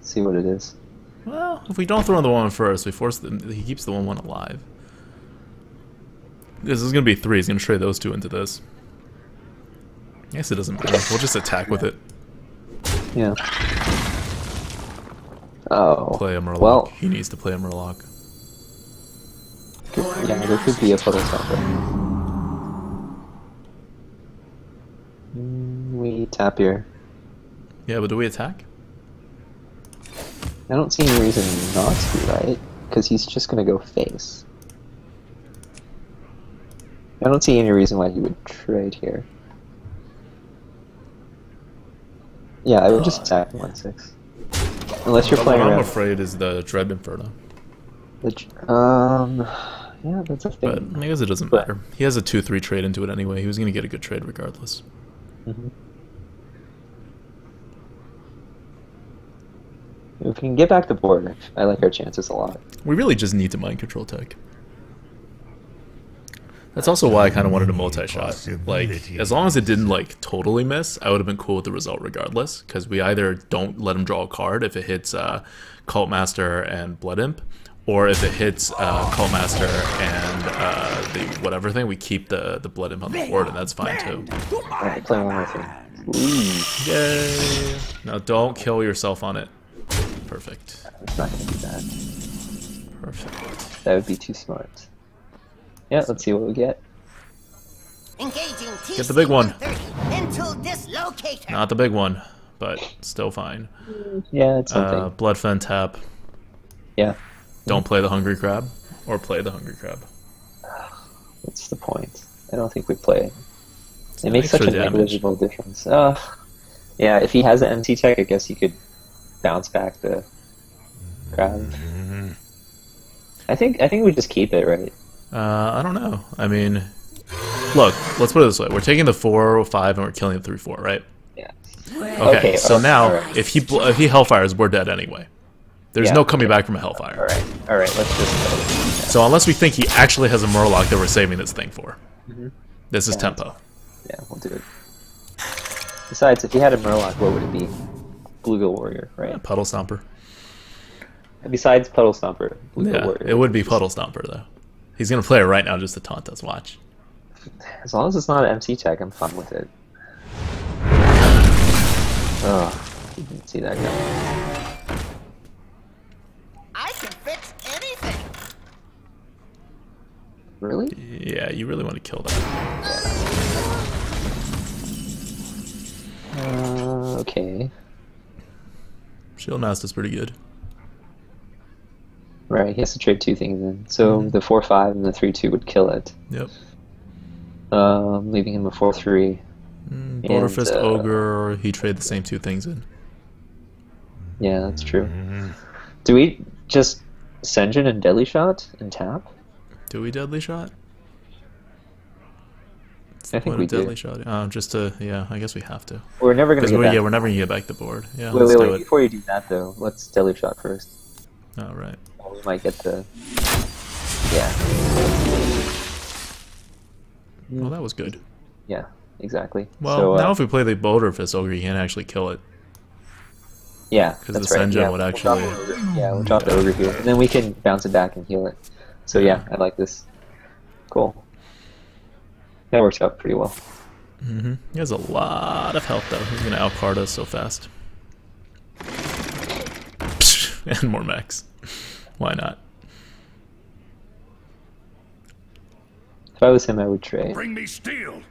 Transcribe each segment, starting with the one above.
See what it is. Well, if we don't throw in the 1-1 first, we force he keeps the 1-1 alive. This is going to be 3. He's going to trade those 2 into this. I guess it doesn't matter. We'll just attack with it. Yeah. Oh. Play a Murloc. Well, he needs to play a Murloc. yeah, there could be a puddle stopper. We tap here. Yeah, but do we attack? I don't see any reason not to, right? Because he's just going to go face. I don't see any reason why he would trade here. Yeah, I would just attack 1/6. Unless you're playing what around. I'm afraid is the Dread Inferno. Yeah, that's a thing. But I guess it doesn't matter. He has a 2-3 trade into it anyway. He was going to get a good trade regardless. Mm-hmm. If we can get back the board, I like our chances a lot. We really just need to mind control tech. That's also why I kind of wanted a multi-shot. Like, as long as it didn't, like, totally miss, I would have been cool with the result regardless. Because we either don't let him draw a card if it hits Cult Master and Blood Imp, or if it hits Cult Master and the whatever thing, we keep the Blood Imp on the board, and that's fine too. Alright, play one more thing. Ooh. Yay! Now don't kill yourself on it. Perfect. It's not going to do that. Perfect. That would be too smart. Yeah, let's see what we get. Get the big one. Not the big one, but still fine. Yeah, it's something. Bloodfen tap. Yeah. Don't play the Hungry Crab, or play the Hungry Crab. What's the point? I don't think we play. It makes such a negligible difference. Yeah, if he has an MT tech, I guess you could bounce back the crab. I think we just keep it, right? I don't know. I mean, look, let's put it this way. We're taking the 4 or 5 and we're killing the 3-4, right? Yeah. Okay, so now, right. if he Hellfires, we're dead anyway. There's no coming back from a Hellfire. Alright, let's just... So unless we think he actually has a Murloc that we're saving this thing for. This is tempo. Yeah, we'll do it. Besides, if he had a Murloc, what would it be? Bluegill Warrior, right? Puddle Stomper. Besides Puddle Stomper, Bluegill Warrior. It would be Puddle Stomper, though. He's going to play it right now just to taunt us, watch. As long as it's not an MC tech, I'm fine with it. Oh, you didn't see that coming. I can fix anything. Really? Yeah, you really want to kill that. Okay. Shield Master's pretty good. Right, he has to trade 2 things in. So the 4-5 and the 3-2 would kill it. Yep. Leaving him a 4-3. Border Fist Ogre, he trade the same 2 things in. Yeah, that's true. Do we just Senjin and Deadly Shot and tap? Do we Deadly Shot? I think we Deadly do. Shot. Just to, yeah, I guess we have to. We're never going to get back. Yeah, we're never going to get back the board. Yeah, wait, before you do that though, let's Deadly Shot first. Oh, right. We might get the... Yeah. Well, that was good. Yeah, exactly. Well, so, now if we play the Border Fist Ogre, you can't actually kill it. Yeah, because the Senjin would actually... We'll drop the Ogre here. And then we can bounce it back and heal it. So yeah, I like this. Cool. That works out pretty well. He has a lot of health, though. He's going to outcard us so fast. And more mechs. Why not? If I was him, I would trade. Bring me steel.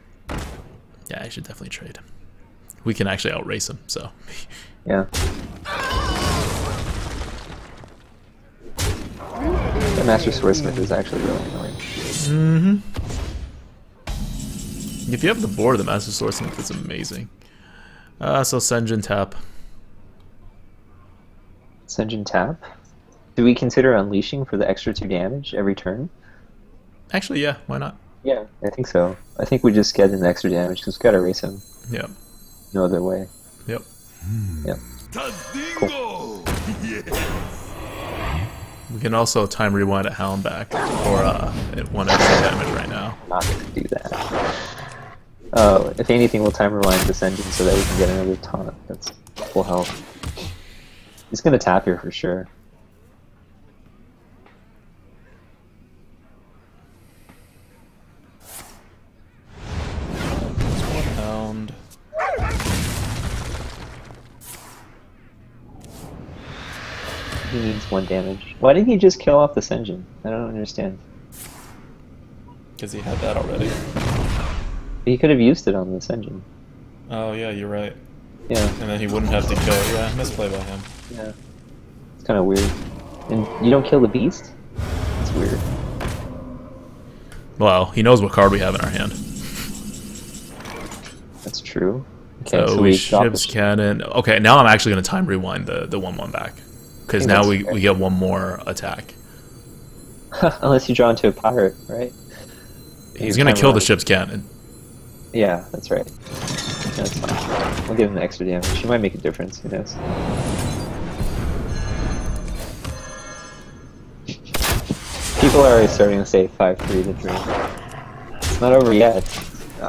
Yeah, I should definitely trade. We can actually outrace him, so... Yeah. The Master Swordsmith is actually really annoying. If you have the board, the Master Swordsmith is amazing. So Senjin tap. Senjin tap? Do we consider unleashing for the extra 2 damage every turn? Actually, yeah, why not? Yeah, I think so. I think we just get an extra damage because we gotta erase him. Yep. No other way. Yep. Yep. Cool. We can also time rewind a Hound back for 1 extra damage right now. I'm not gonna do that. If anything, we'll time rewind this engine so that we can get another taunt. That's full health. He's gonna tap here for sure. Pound. He needs 1 damage. Why didn't he just kill off this engine? I don't understand. Because he had that already. He could have used it on this engine. Oh yeah, you're right. Yeah. And then he wouldn't have to kill. Yeah, misplay by him. Yeah. It's kind of weird. And you don't kill the beast? It's weird. Well, he knows what card we have in our hand. That's true. Okay, So we ship's cannon. Okay, now I'm actually going to time rewind the 1/1 back. Because now we get 1 more attack. Unless you draw into a pirate, right? He's going to kill the ship's cannon. Yeah, that's right. That's fine. We'll give him the extra damage. She might make a difference, who knows. People are already starting to say 5-3 the dream. It's not over yet.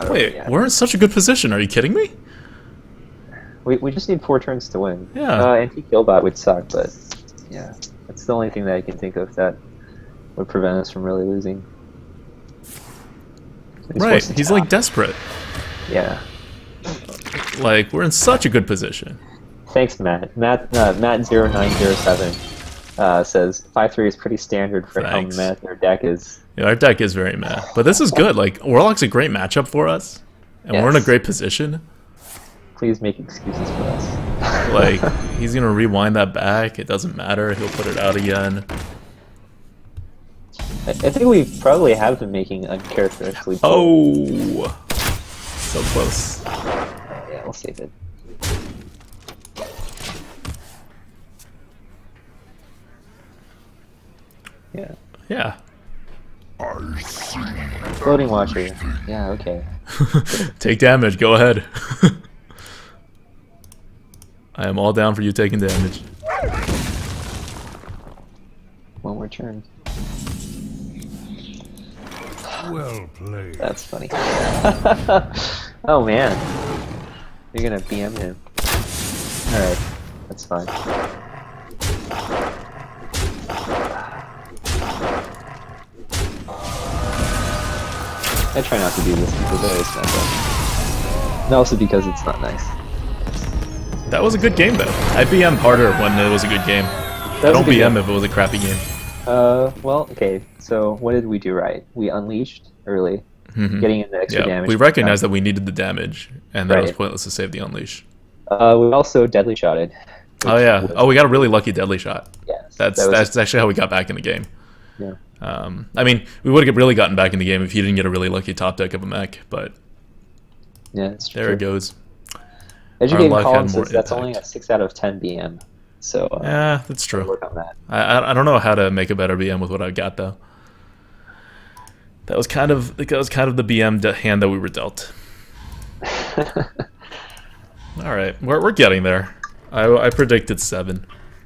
Wait, we're in such a good position. Are you kidding me? We just need 4 turns to win. Yeah. Anti-Killbot would suck, but yeah, that's the only thing that I can think of that would prevent us from really losing. Right, he's like desperate. Yeah. Like, we're in such a good position. Thanks, Matt. Matt0907 says 5-3 is pretty standard for how meh their deck is. Yeah, our deck is very meh. But this is good. Like, Warlock's a great matchup for us. And we're in a great position. Please make excuses for us. Like, he's going to rewind that back. It doesn't matter. He'll put it out again. I think we probably have been making uncharacteristically. Oh! So close. Yeah, we'll save it. Yeah. Yeah. Floating Watcher. Yeah, okay. Take damage. Go ahead. I am all down for you taking damage. 1 more turn. Well played. That's funny. Oh man. You're gonna BM him. Alright. That's fine. I try not to do this because I always mess up. And also because it's not nice. That was a good game, though. I BM harder when it was a good game. I don't BM if it was a crappy game. Well, okay, so what did we do right? We unleashed early, getting in the extra damage. We recognized that we needed the damage, and that it was pointless to save the unleash. We also deadly shotted. Oh yeah. Oh, we got a really lucky deadly shot. Yes. That's actually how we got back in the game. Yeah. I mean, we would have really gotten back in the game if he didn't get a really lucky top deck of a mech, but yeah, it's true. there it goes. Educated Colin says that's only a 6 out of 10 BM. So yeah, that's true. Work on that. I don't know how to make a better BM with what I got though. That was kind of the BM hand that we were dealt. All right, we're getting there. I predicted 7.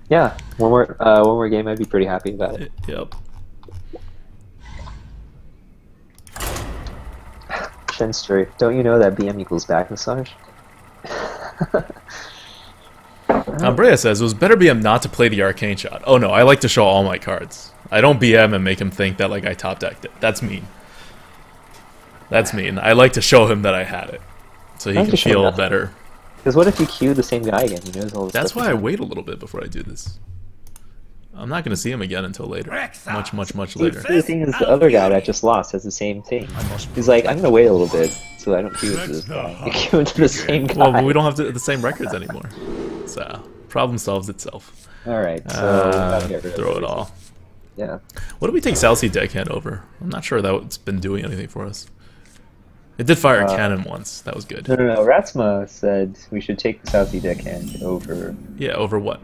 Yeah, one more game, I'd be pretty happy about it. Yep. Shengster, don't you know that BM equals back massage? Umbrea says it was better BM not to play the arcane shot. Oh no, I like to show all my cards. I don't BM and make him think that like I top decked it. That's mean. That's mean. I like to show him that I had it, so he can feel better. Because what if you queue the same guy again? He knows all. That's why I wait a little bit before I do this. I'm not going to see him again until later. Much later. The thing is, the other guy that just lost has the same thing. He's like, I'm going to wait a little bit so I don't queue into this guy. You queue into the same guy. Well, but we don't have the same records anymore. So, problem solves itself. Alright, so throw it all. Yeah. What did we take Salsi deckhand over? I'm not sure that's been doing anything for us. It did fire a cannon once. That was good. No. Ratsma said we should take the Salsi deckhand over... Yeah, over what?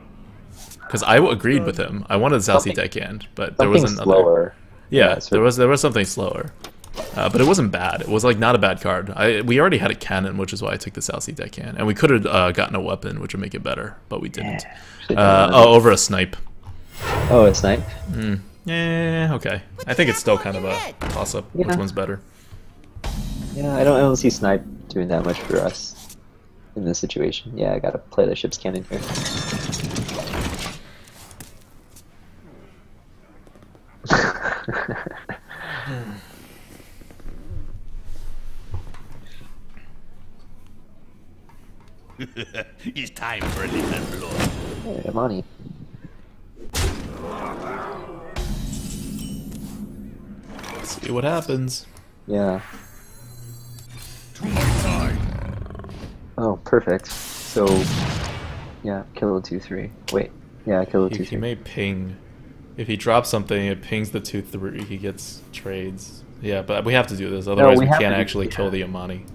Because I agreed with him. I wanted the Salsi deckhand, but there was another. Slower. Yeah, there was something slower, but it wasn't bad. It was like not a bad card. We already had a cannon, which is why I took the Salsi deckhand, and we could have gotten a weapon, which would make it better, but we didn't. Over a snipe. Oh, a snipe. Yeah, okay. I think it's still kind of a toss-up. Yeah. Which one's better? Yeah, I don't see snipe doing that much for us in this situation. Yeah, I gotta play the ship's cannon here. It's time for a little blood. Hey, money. See what happens. Yeah. To my side. Oh, perfect. So, yeah, kill the 2-3. Wait, yeah, kill the 2-3. He may ping. If he drops something, it pings the 2-3. He gets trades. Yeah, but we have to do this. Otherwise, we can't actually kill the Amani.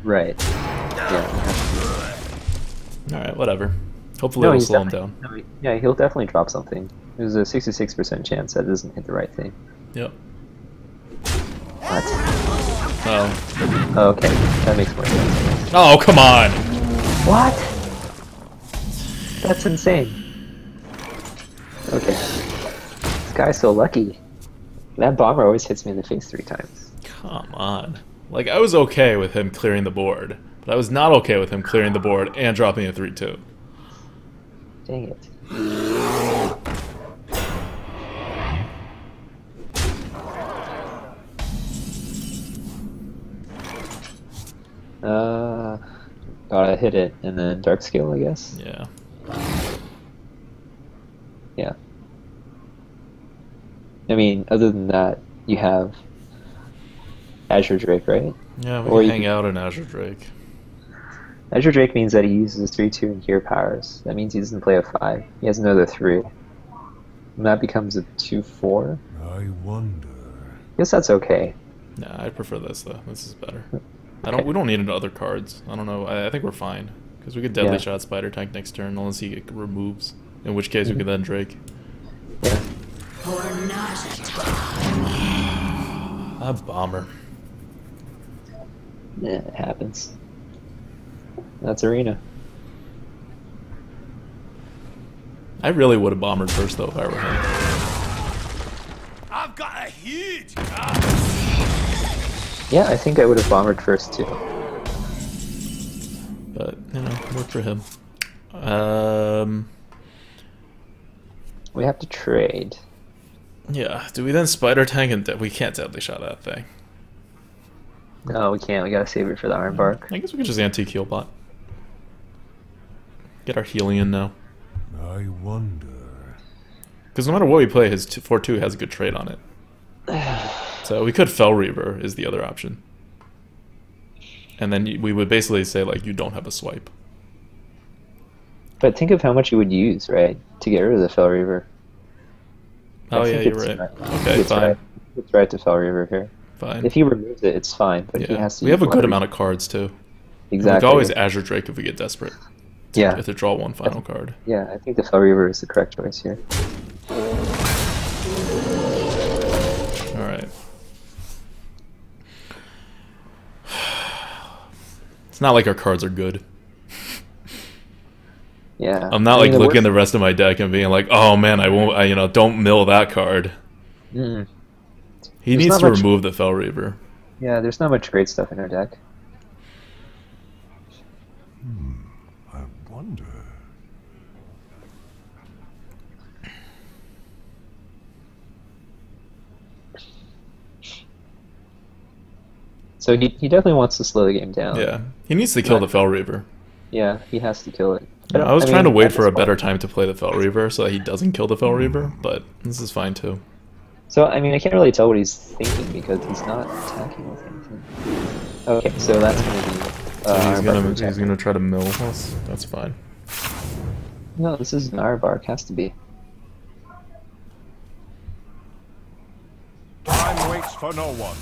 Right. Yeah. Alright, whatever. Hopefully it'll slow him down. Yeah, he'll definitely drop something. There's a 66% chance that it doesn't hit the right thing. Yep. What? Oh. Okay, that makes more sense. Oh, come on! What? That's insane. Okay. This guy's so lucky. That bomber always hits me in the face 3 times. Come on. Like, I was okay with him clearing the board, but I was not okay with him clearing the board and dropping a 3-2. Dang it. Gotta hit it, and then dark skill, I guess. Yeah. Yeah. I mean, other than that, you have Azure Drake, right? Yeah, we Or can you hang can- out in Azure Drake. Azure Drake means that he uses 3-2 and gear powers. That means he doesn't play a 5. He has another 3. And that becomes a 2-4. I wonder. I guess that's okay. Nah, I prefer this though. This is better. Okay. We don't need any other cards. I don't know. I think we're fine because we could deadly Yeah. shot Spider Tank next turn unless he removes. In which case we could then Drake. Yeah. A bomber. Yeah, it happens. That's Arena. I really would have bombered first though if I were him. I've got a huge. Yeah, I think I would have bombered first too. But you know, worked for him. We have to trade. Yeah. Do we then Spider Tank and we can't deadly shot that thing? No, we can't. We gotta save it for the Iron Bark. I guess we could just anti heal bot. Get our healing in now. I wonder. Because no matter what we play, his 4-2 has a good trade on it. So we could Fell Reaver is the other option. And then we would basically say, like, you don't have a swipe. But think of how much you would use, right, to get rid of the Fell Reaver. Oh, I yeah, think you're it's right. I think Okay, it's fine. right. It's right to Fell Reaver here. Fine. If he removes it, it's fine, but he Yeah. has to. We have a use good one amount of cards, too. We Exactly. could always Azure Drake if we get desperate. Yeah. If to draw one final card. Yeah, I think the Fell Reaver is the correct choice here. Alright. It's not like our cards are good. Yeah. I'm not I mean, like looking at worst- the rest of my deck and being like, oh man, I won't, you know, don't mill that card. Mm. He There's needs not to much- remove the Fell Reaver. Yeah, there's not much great stuff in our deck. I wonder. So he definitely wants to slow the game down. Yeah. He needs to kill the Fell Reaver. Yeah, he has to kill it. I was trying to mean, wait at for this a better point- time to play the Fell Reaver so that he doesn't kill the Fell Reaver, but this is fine too. So, I mean, I can't really tell what he's thinking because he's not attacking with anything. Okay, so that's going to be... He's gonna try to mill us. That's fine. No, this is an Aardvark, has to be. Time waits for no one.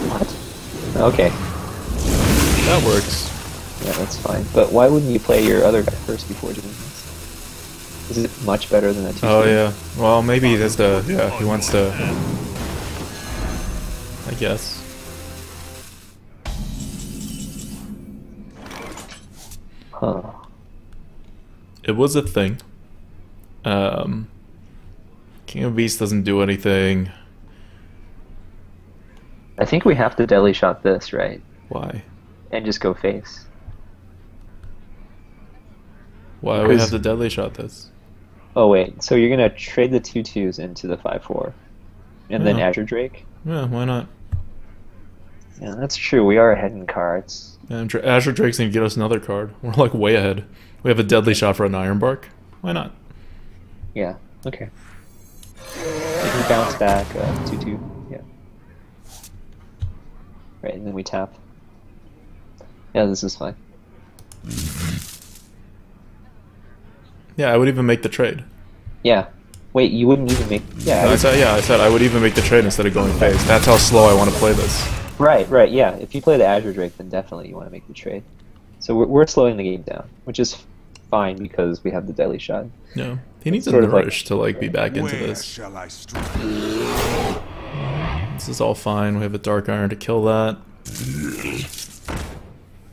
What? Okay, That works. yeah, that's fine. But why wouldn't you play your other guy first before doing this? Is it much better than that 2-3? Oh yeah. Well, maybe that's the he wants to. I guess. Huh. It was a thing. King of Beasts doesn't do anything. I think we have to deadly shot this, right? Why? And just go face. Why do we Because- have to deadly shot this? Oh wait, so you're gonna trade the 2-2s into the 5-4, and then Yeah. Azure Drake? Yeah, why not? Yeah, that's true. We are ahead in cards. And Azure Drake's gonna get us another card. We're like way ahead. We have a deadly shot for an Iron Bark. Why not? Yeah, okay. We can bounce back 2-2. Yeah. Right, and then we tap. Yeah, this is fine. Yeah, I would even make the trade. Yeah. Wait, you wouldn't even make... Yeah, I said I would even make the trade instead of going phase. That's how slow I want to play this. Right, yeah. If you play the Azure Drake, then definitely you want to make the trade. So we're slowing the game down, which is fine because we have the deadly shot. No, he needs a sort of nourish to like be back into this. This is all fine. We have a Dark Iron to kill that.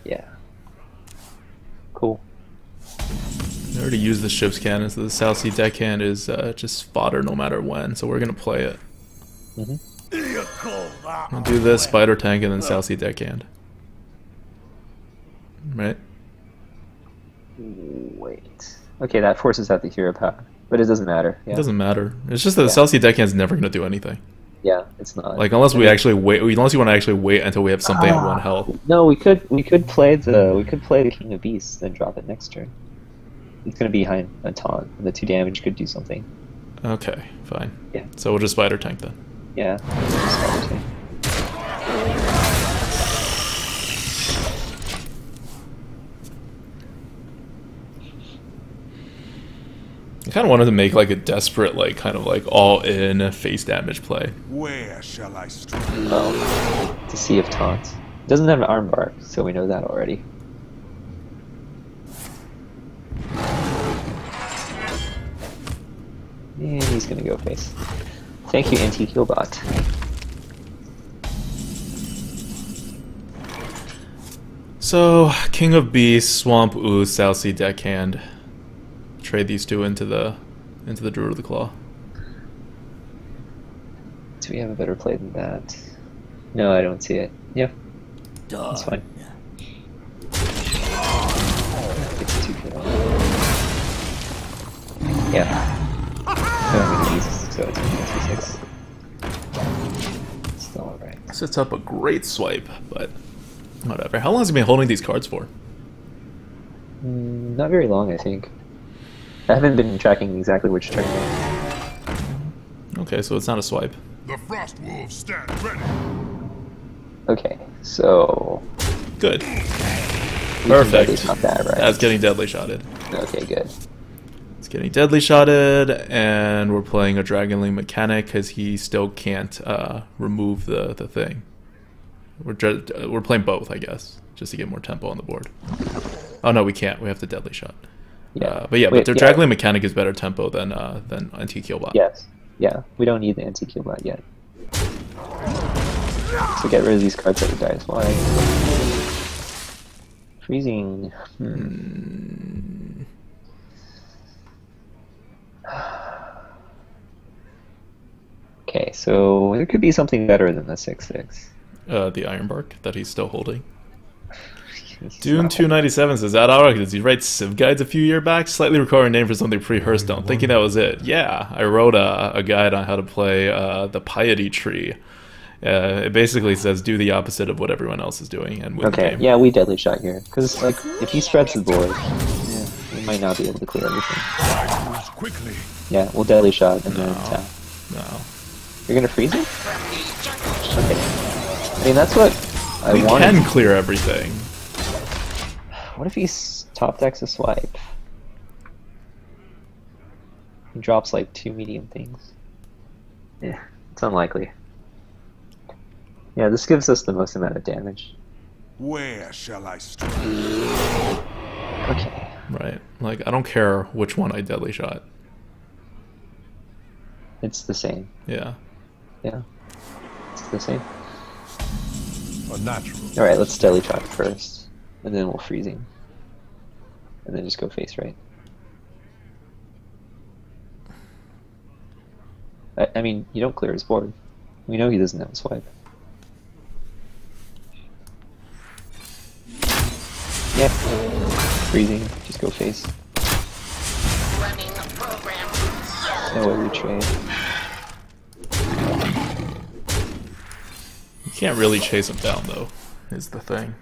Yeah. Cool. I already used the ship's cannon, so the South Sea deckhand is just fodder no matter when, so we're gonna play it. I'll do this, Spider Tank, and then South Sea deckhand. Right? Wait. Okay, that forces out the hero power, but it doesn't matter. Yeah. It doesn't matter. It's just that the South Sea deckhand's never gonna do anything. Yeah, it's not. Like unless we actually wait, unless you want to actually wait until we have something at 1 health. No, we could play the King of Beasts, then drop it next turn. It's gonna be behind a taunt, and the 2 damage could do something. Okay, fine. Yeah. So we'll just Spider Tank then. Yeah. I kind of wanted to make like a desperate, like kind of like all-in face damage play. Where shall I strike? Oh, to see if taunts. It doesn't have an arm bark, so we know that already. And he's gonna go face. Thank you, anti-healbot. So, King of Beasts, Swamp Ooze, South Sea deckhand. Trade these two into the Druid of the Claw. Do we have a better play than that? No, I don't see it. Yeah, that's fine. It's 2 kill. Yeah. So it's 2-6. Still alright. Sets up a great swipe, but whatever. How long has he been holding these cards for? Not very long, I think. I haven't been tracking exactly which turn. Okay, so it's not a swipe. The Frost Wolves stand ready. Okay, so... Good. Perfect. It's not bad, right? That's getting deadly shotted. Okay, good. It's getting deadly shotted, and we're playing a Dragonling mechanic because he still can't remove the thing. We're playing both, I guess, just to get more tempo on the board. Oh no, we can't. We have the deadly shot. Yeah. But the Dragonling mechanic is better tempo than anti-Keelbot. Yes. Yeah, we don't need the anti-Keelbot yet. So get rid of these cards that would die as well. Freezing. Okay, so there could be something better than the 6/6. The Iron Bark that he's still holding. Doom297 says, does he write Civ guides a few years back? Slightly recording name for something pre-Hearthstone. Thinking that was it. Yeah, I wrote a guide on how to play the Piety Tree. It basically says do the opposite of what everyone else is doing and win the game. Yeah, we deadly shot here. Because like, if he spreads the board, yeah, we might not be able to clear everything. Quickly. Yeah, we'll deadly shot and then tap. No. You're gonna freeze it? Okay. I mean, that's what I want. We can clear everything. What if he top decks a swipe? He drops like 2 medium things. Yeah, it's unlikely. Yeah, this gives us the most amount of damage. Where shall I strike? Okay. Right. Like, I don't care which one I deadly shot. It's the same. Yeah. Yeah. It's the same. Unnatural. Alright, let's deadly shot first. And then we'll freezing. And then just go face right. I mean, you don't clear his board. We know he doesn't have a swipe. Yep. Freezing. Just go face. Running the program. No way we trade. You can't really chase him down, though, is the thing.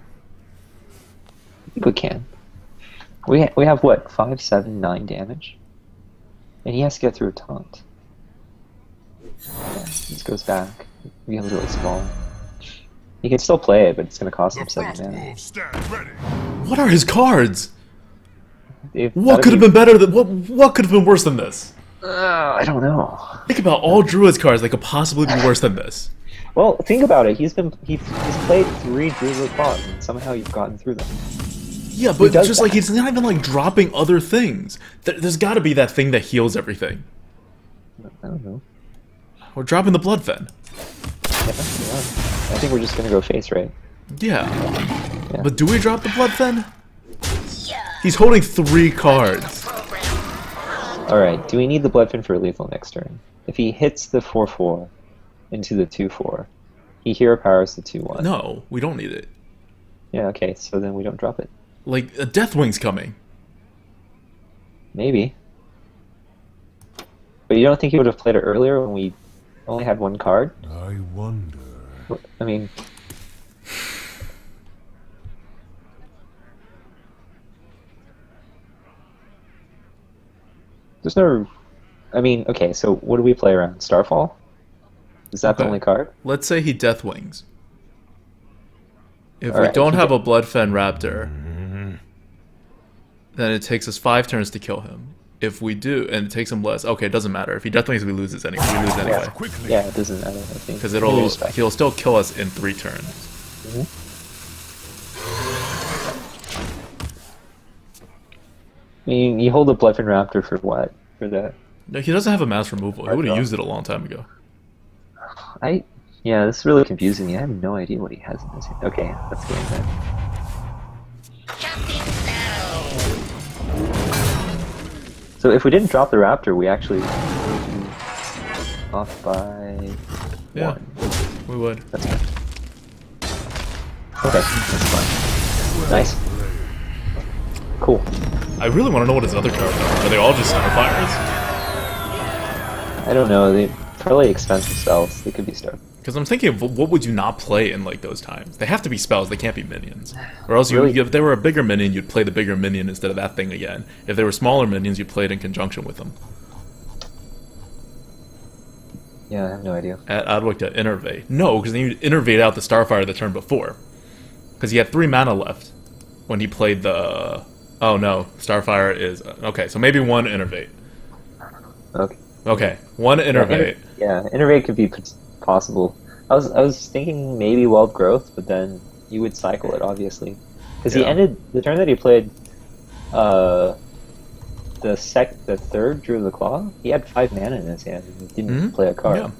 think we can. We have what, 5, 7, 9 damage, and he has to get through a taunt. Yeah, this goes back. He becomes really small. He can still play it, but it's going to cost him 7 mana. What are his cards? They've What could have been better than what could have been worse than this? I don't know. Think about all Druid's cards that could possibly be worse than this. Well, think about it. He's played 3 Druid Claws, and somehow you've gotten through them. Yeah, but it's just like he's not even like dropping other things. There's got to be that thing that heals everything. I don't know. We're dropping the Blood Fen. Yeah. I think we're just gonna go face right. Yeah. But do we drop the Blood Fen? He's holding 3 cards. Alright, do we need the Blood Fin for lethal next turn? If he hits the 4/4 into the 2/4, he hero powers the 2/1. No, we don't need it. Yeah, okay, so then we don't drop it. Like, a Deathwing's coming. Maybe. But you don't think he would have played it earlier when we only had 1 card? I wonder. I mean... There's no... I mean, okay, so what do we play around? Starfall? Is that the only card? Let's say he Deathwings. If we Alright, don't have a Bloodfen Raptor, then it takes us 5 turns to kill him. If we do, and it takes him less, okay, it doesn't matter. If he Deathwings, we lose this anyway. We lose anyway. Yeah, it doesn't matter, I think. Because he'll still kill us in 3 turns. I mean, you hold the Bloodfin Raptor for what? For the... No, he doesn't have a mass removal. He would have used it a long time ago. Yeah, this is really confusing me. I have no idea what he has in his hand. Okay, let's get into that. So if we didn't drop the Raptor, we actually would be off by 1. We would. That's fine. Okay, that's fine. Nice. Cool. I really want to know what his other cards are. Are they all just Starfires? I don't know. They're probably expensive spells. They could be stuff. Because I'm thinking of what would you not play in like those times? They have to be spells. They can't be minions. Or else, if they were a bigger minion, you'd play the bigger minion instead of that thing again. If they were smaller minions, you'd play it in conjunction with them. Yeah, I have no idea. I'd look at Innervate. No, because then you'd Innervate out the Starfire the turn before. Because he had 3 mana left when he played the... Oh no, Starfire is... Okay, so maybe 1 Innervate. Okay. Okay, 1 Innervate. Yeah, Innervate could be possible. I was thinking maybe Wild Growth, but then you would cycle it, obviously. Because he ended... The turn that he played... the 3rd Drew of the Claw, he had 5 mana in his hand and he didn't play a card. Yeah.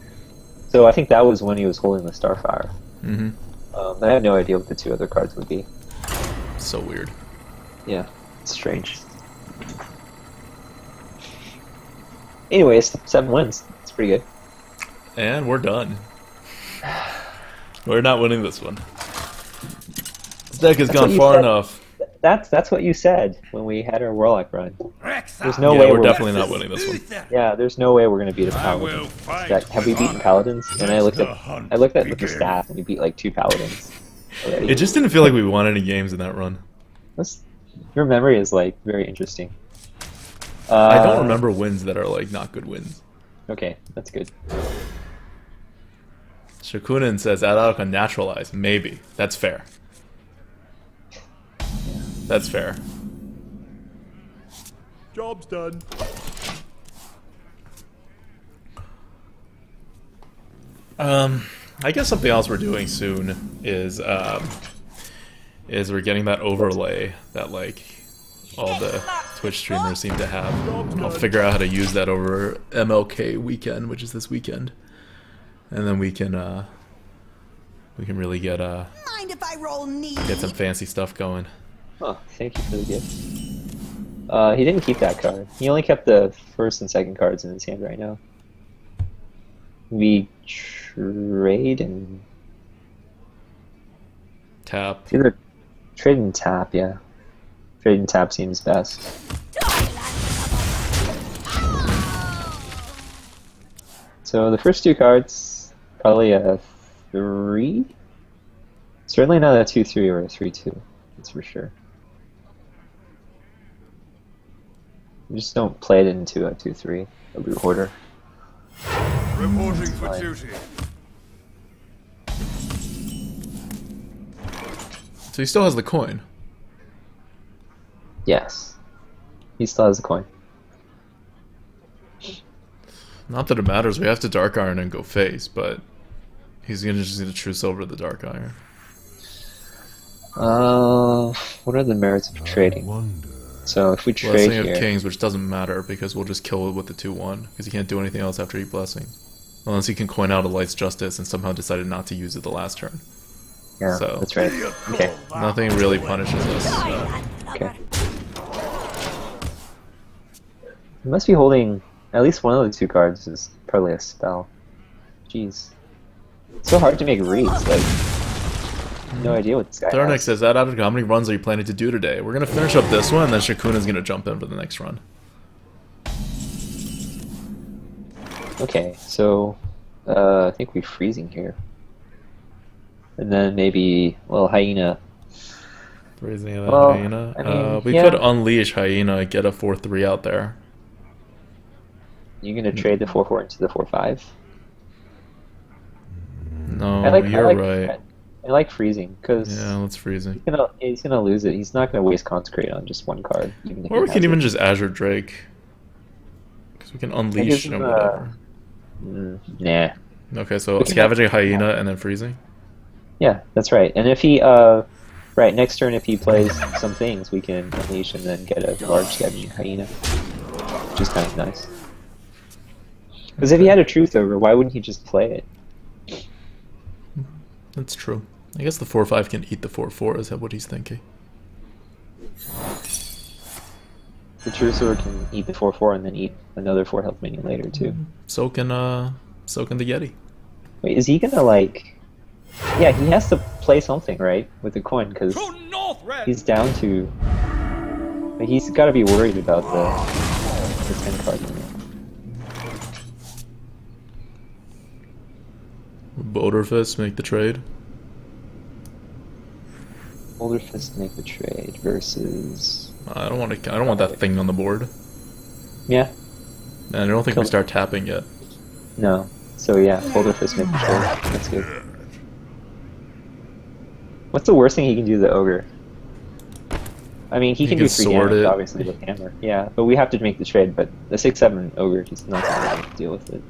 So I think that was when he was holding the Starfire. Mm-hmm. I have no idea what the 2 other cards would be. So weird. Yeah, it's strange. Anyways, 7 wins. It's pretty good. And we're done. We're not winning this one. This deck has gone far enough. That's what you said when we had our Warlock run. There's no way we're definitely not winning this one. Yeah, there's no way we're gonna beat a Paladin. Have we beaten Paladins? And I looked at the stats and we beat like 2 Paladins already. It just didn't feel like we won any games in that run. Your memory is like very interesting. I don't remember wins that are like not good wins. Okay, that's good. Shokunin says Adalka naturalize. Maybe. That's fair. That's fair. Job's done. I guess something else we're doing soon is we're getting that overlay that like all the Twitch streamers seem to have. I'll figure out how to use that over MLK weekend, which is this weekend, and then we can really get Mind if I roll knee? get some fancy stuff going. Oh, thank you for the gift. He didn't keep that card. He only kept the 1st and 2nd cards in his hand right now. We trade and... Tap. It's either trade and tap, yeah. Trade and tap seems best. So the first 2 cards, probably a 3? Certainly not a 2-3 or a 3-2, that's for sure. You just don't play it into a 2/3, a loot hoarder. Reporting for duty. So he still has the coin. Yes. He still has the coin. Not that it matters, we have to Dark Iron and go face, but he's just gonna true silver the Dark Iron. What are the merits of trading? So if we trade Blessing here... of Kings, which doesn't matter because we'll just kill it with the 2/1, because he can't do anything else after he Blessing. Unless he can coin out a Light's Justice and somehow decided not to use it the last turn. Yeah, So, that's right. Okay. nothing really punishes us. Okay. He must be holding at least one of the two cards is probably a spell. Jeez. It's so hard to make reads, like no idea what this guy Thornix has. says that out of how many runs are you planning to do today? We're gonna finish up this one, and then Shokunin's gonna jump in for the next run. Okay, so I think we're freezing here. And then maybe, well, Hyena. Freezing of Well, Hyena. I mean, We yeah. could unleash Hyena, get a 4/3 out there. You gonna trade the 4/4 into the 4/5? No, you're right. I like freezing because Yeah, let's freezing. he's gonna lose it. He's not gonna waste consecrate on just one card. Even if Or he we has can even it. just Azure Drake. Because we can unleash isn't, and whatever. Nah. Okay, so we can- Scavenging Hyena and then freezing? Yeah, that's right. And if he right next turn, if he plays some things, we can unleash and then get a large scavenging hyena, which is kind of nice. Because if he had a truth over, why wouldn't he just play it? That's true. I guess the 4/5 can eat the 4/4, is that what he's thinking? The truth over can eat the 4/4 and then eat another 4 health minion later too. So can the Yeti. Wait, is he gonna like? Yeah, he has to play something, right, with the coin, because he's down to. Like, he's got to be worried about the 10 card limit. Boulder Fist make the trade. Boulder Fist make the trade versus. I don't want that thing on the board. Yeah. And I don't think we start tapping yet. No. So yeah, Boulder Fist make the trade. That's good. What's the worst thing he can do to the ogre? I mean, he can do 3 sword damage, it. obviously, with hammer. Yeah, but we have to make the trade. But the 6/7 ogre, he's not going to deal with it.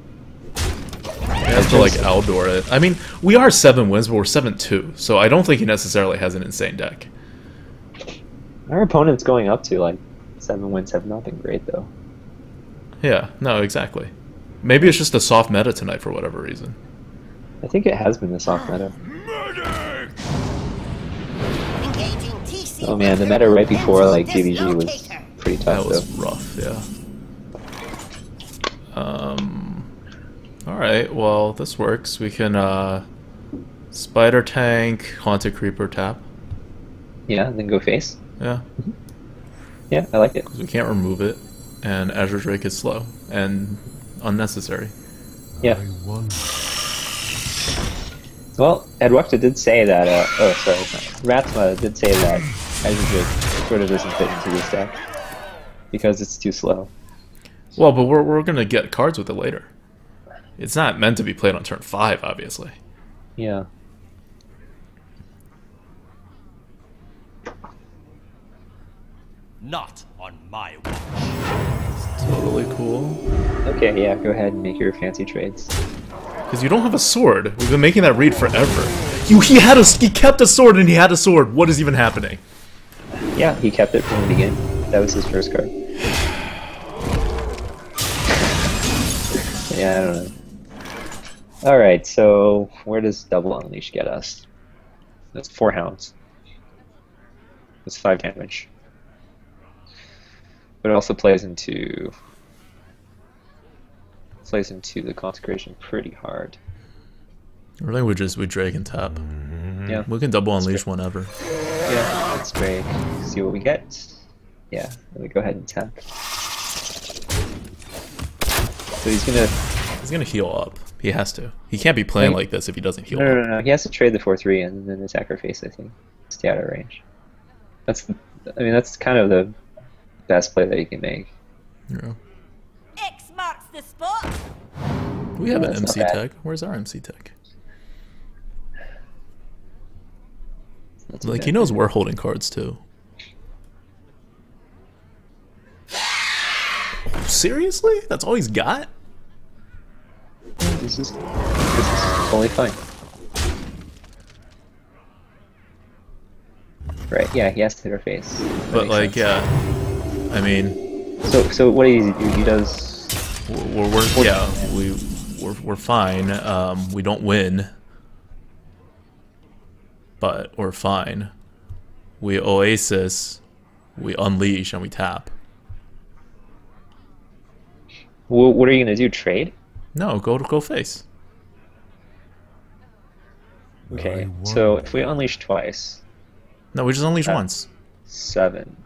He has to like Aldor it. I mean, we are 7 wins, but we're 7-2, so I don't think he necessarily has an insane deck. Our opponents going up to like 7 wins have not been great though. Yeah, no, exactly. Maybe it's just a soft meta tonight for whatever reason. I think it has been the soft meta. Engaging TC. Oh man, the meta right before like GVG was Dislocator. pretty That tough was though. rough, yeah. Alright, well, this works. We can, Spider Tank, Haunted Creeper tap. Yeah, and then go face. Yeah, Yeah, I like it. because we can't remove it, and Azure Drake is slow, and unnecessary. Yeah. I wonder. Well, Edwakta did say that, oh sorry, Ratsma did say that Azure Drake sort of doesn't fit into this deck. Because it's too slow. Well, but we're gonna get cards with it later. It's not meant to be played on turn 5, obviously. Yeah. Not on my watch. Totally cool. Okay, yeah, go ahead and make your fancy trades. Because you don't have a sword. We've been making that read forever. He kept a sword and he had a sword. What is even happening? Yeah, he kept it from the beginning. That was his first card. Yeah, I don't know. Alright, so where does double unleash get us? That's 4 hounds. That's 5 damage. But it also plays into the consecration pretty hard. I think we Drake and tap. Yeah. We can double unleash whenever. Yeah, let's Drake. See what we get. Yeah, let me go ahead and tap. So he's gonna heal up. He has to. He can't be playing like this if he doesn't heal up. No. He has to trade the 4/3 and then attack our face, I think. Stay out of range. That's kind of the best play that he can make. Yeah. X marks the spot. We have an That's not MC bad. tech. Where's our MC tech? Not too Like, bad. he knows we're holding cards, too. Seriously? That's all he's got? This is totally fine. Right, yeah, he has to hit her face. That But, makes like, sense. yeah. I mean, So what does he do? He does... we're fine. We don't win. But we're fine. We Oasis, we unleash, and we tap. What are you gonna do? Trade? No, go face. Okay, so if we unleash twice, No, we just unleash once. 7.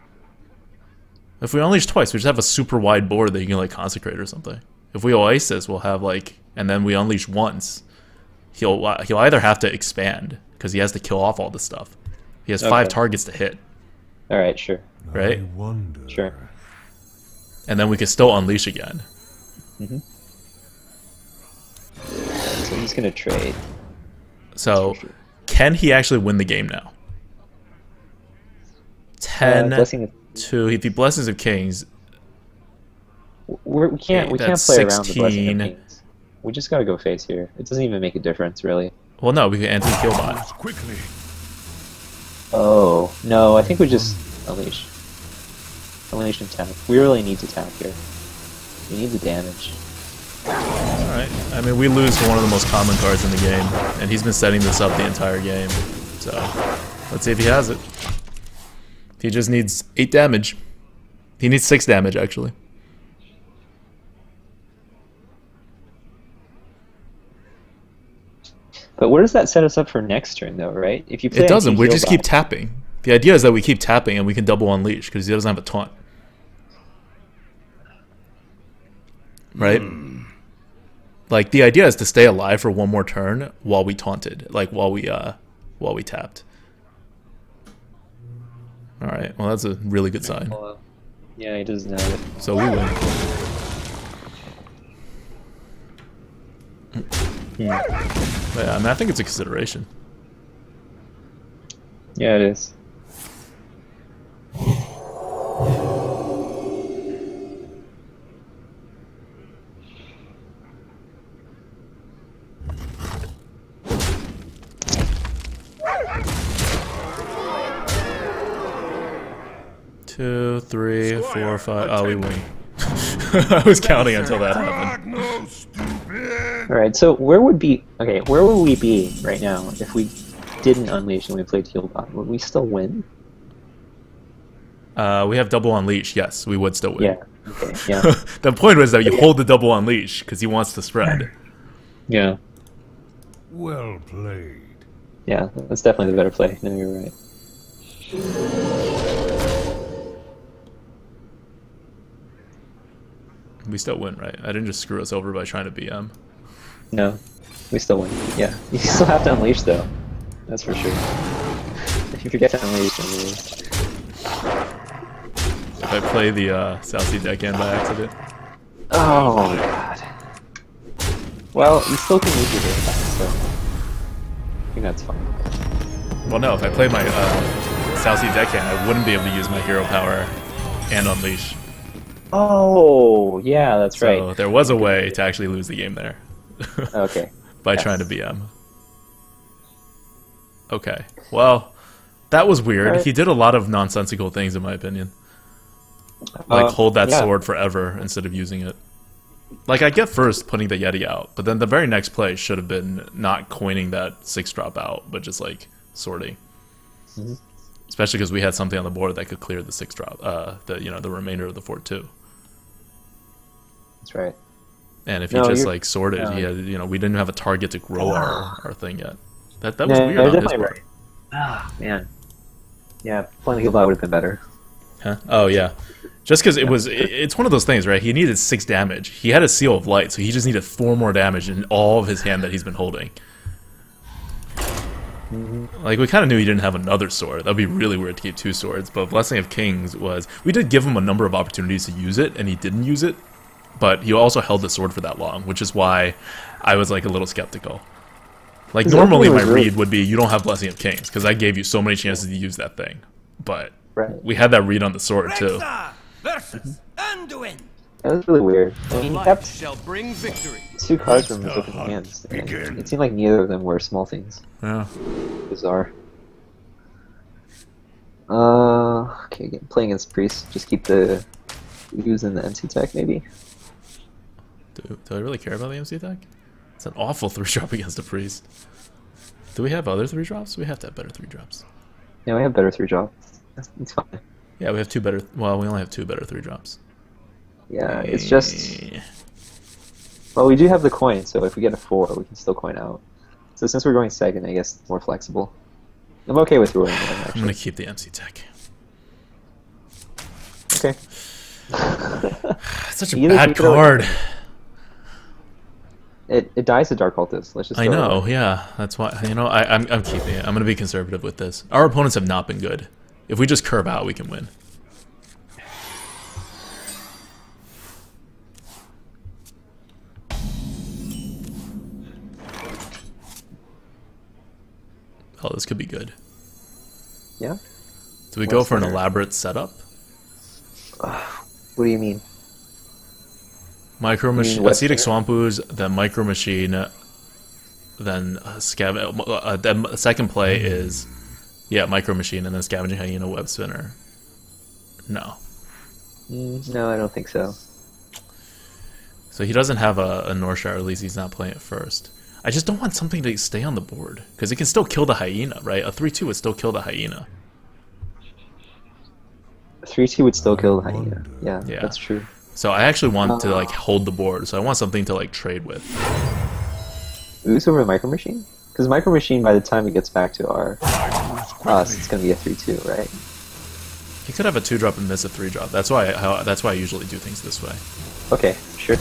If we unleash twice, we just have a super wide board that you can like consecrate or something. If we Oasis, we'll have like, and then we unleash once. He'll either have to expand because he has to kill off all this stuff. He has 5 targets to hit, All right, sure, right? sure. And then we can still unleash again. So he's gonna trade. So, can he actually win the game now? 10 Blessing of- 2. If he blesses of kings, we can't that's play around the blessing 16. of kings. We just gotta go face here. It doesn't even make a difference, really. well, no, we can anti-killbot. Quickly. Oh no, I think we just unleash. Unleash and tap. We really need to tap here. We need the damage. Alright. I mean, we lose to one of the most common cards in the game, and he's been setting this up the entire game. So, let's see if he has it. He just needs 8 damage. He needs 6 damage, actually. But where does that set us up for next turn, though, right? If you play It doesn't. We anti-heal just keep bot- tapping. The idea is that we keep tapping and we can double unleash because he doesn't have a taunt. Right? Like, the idea is to stay alive for one more turn while we taunted. Like, while we tapped. Alright, well, that's a really good sign. Yeah, he doesn't have it. So we win. But yeah, I mean, I think it's a consideration. Yeah, it is. Two, three, 4, 5. Oh, we win. I was counting until that happened. No, stupid. All right, so where would we be right now if we didn't unleash and we played heal bot? Would we still win? We have double unleash. Yes, we would still win. Yeah. Okay. Yeah. The point was that you hold the double unleash because he wants to spread. Yeah. Well played. Yeah. That's definitely the better play. No, you're right. We still win, right? I didn't just screw us over by trying to BM. No, we still win. Yeah. You still have to unleash, though. That's for sure. If you forget to unleash, then you lose. If I play the South Sea deckhand by accident. Oh god. Well, you still can use your game back, so I think that's fine. Well, no, if I played my South Sea deckhand, I wouldn't be able to use my hero power and unleash. Oh, yeah, that's right. So there was a way to actually lose the game there. Okay. By Yes. trying to BM. Okay. Well, that was weird. Alright. He did a lot of nonsensical things, in my opinion. Like, hold that yeah. sword forever instead of using it. Like, I get first putting the Yeti out, but then the very next play should have been not coining that 6-drop out, but just, like, sorting. Mm-hmm. Especially because we had something on the board that could clear the 6-drop, the remainder of the fort, too. That's right. And if he No, just, you're- like, sorted, no. he had, we didn't have a target to grow our thing yet. That was No, weird you're on his definitely part. right. Ah, man. Yeah, playing the heal bot would have been better. Huh? Oh, yeah. Just because it's one of those things, right? He needed 6 damage. He had a Seal of Light, so he just needed 4 more damage in all of his hand that he's been holding. Like, we kind of knew he didn't have another sword. That'd be really weird to keep 2 swords. But Blessing of Kings was... We did give him a number of opportunities to use it, and he didn't use it. But he also held the sword for that long, which is why I was, like, a little skeptical. Like, normally my read would be, you don't have Blessing of Kings, because I gave you so many chances to use that thing. But we had that read on the sword, too. Versus Anduin. That was really weird. I mean, he kept Shall bring victory. 2 cards from his open hands. And it seemed like neither of them were small things. Yeah. Bizarre. Okay, playing against Priest. Just keep the using the MC tech, maybe. Do I really care about the MC tech? It's an awful 3-drop against a Priest. Do we have other 3-drops? We have to have better 3-drops. Yeah, we have better 3-drops. It's fine. Yeah, we have 2 better... Well, we only have 2 better 3-drops. Yeah, it's just... Well, we do have the coin, so if we get a 4, we can still coin out. So since we're going second, I guess it's more flexible. I'm okay with ruining them, actually. I'm gonna keep the MC tech. Okay. Such a bad card. It dies to Dark Cultist. Let's just. I know, yeah. That's why, you know, I'm keeping it. I'm gonna be conservative with this. Our opponents have not been good. If we just curve out, we can win. Oh, this could be good. Yeah? Do we go for an elaborate setup? What do you mean? Micro Machine, Acetic Swamp Ooze, then Micro Machine, then then second play is, yeah, Micro Machine, and then Scavenging Hyena, Web Spinner. No. No, I don't think so. So he doesn't have a Northshire, or at least he's not playing it first. I just don't want something to stay on the board, because it can still kill the Hyena, right? A 3-2 would still kill the Hyena. 3-2 would still kill the Hyena. Yeah, that's true. So I actually want to, like, hold the board, so I want something to, like, trade with. Ooze over Micro Machine? Because Micro Machine, by the time it gets back to us, it's going to be a 3-2, right? He could have a 2-drop and miss a 3-drop. That's why I usually do things this way. Okay, sure.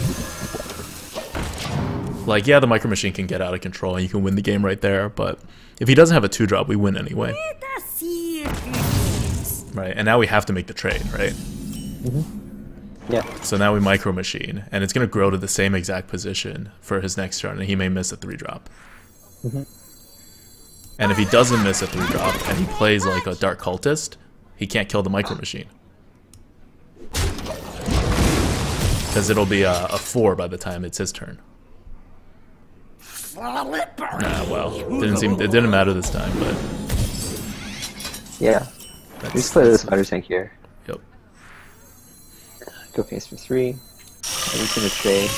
Like, yeah, the Micro Machine can get out of control and you can win the game right there, but if he doesn't have a 2-drop, we win anyway. Right, and now we have to make the trade, right? Yeah. So now we Micro Machine, and it's going to grow to the same exact position for his next turn, and he may miss a 3-drop. And if he doesn't miss a 3-drop, and he plays like a Dark Cultist, he can't kill the Micro Machine. Because it'll be a 4 by the time it's his turn. Well, it didn't matter this time, but yeah, we just play the Spider Tank here. Yep. Go face for 3. I'm just gonna trade.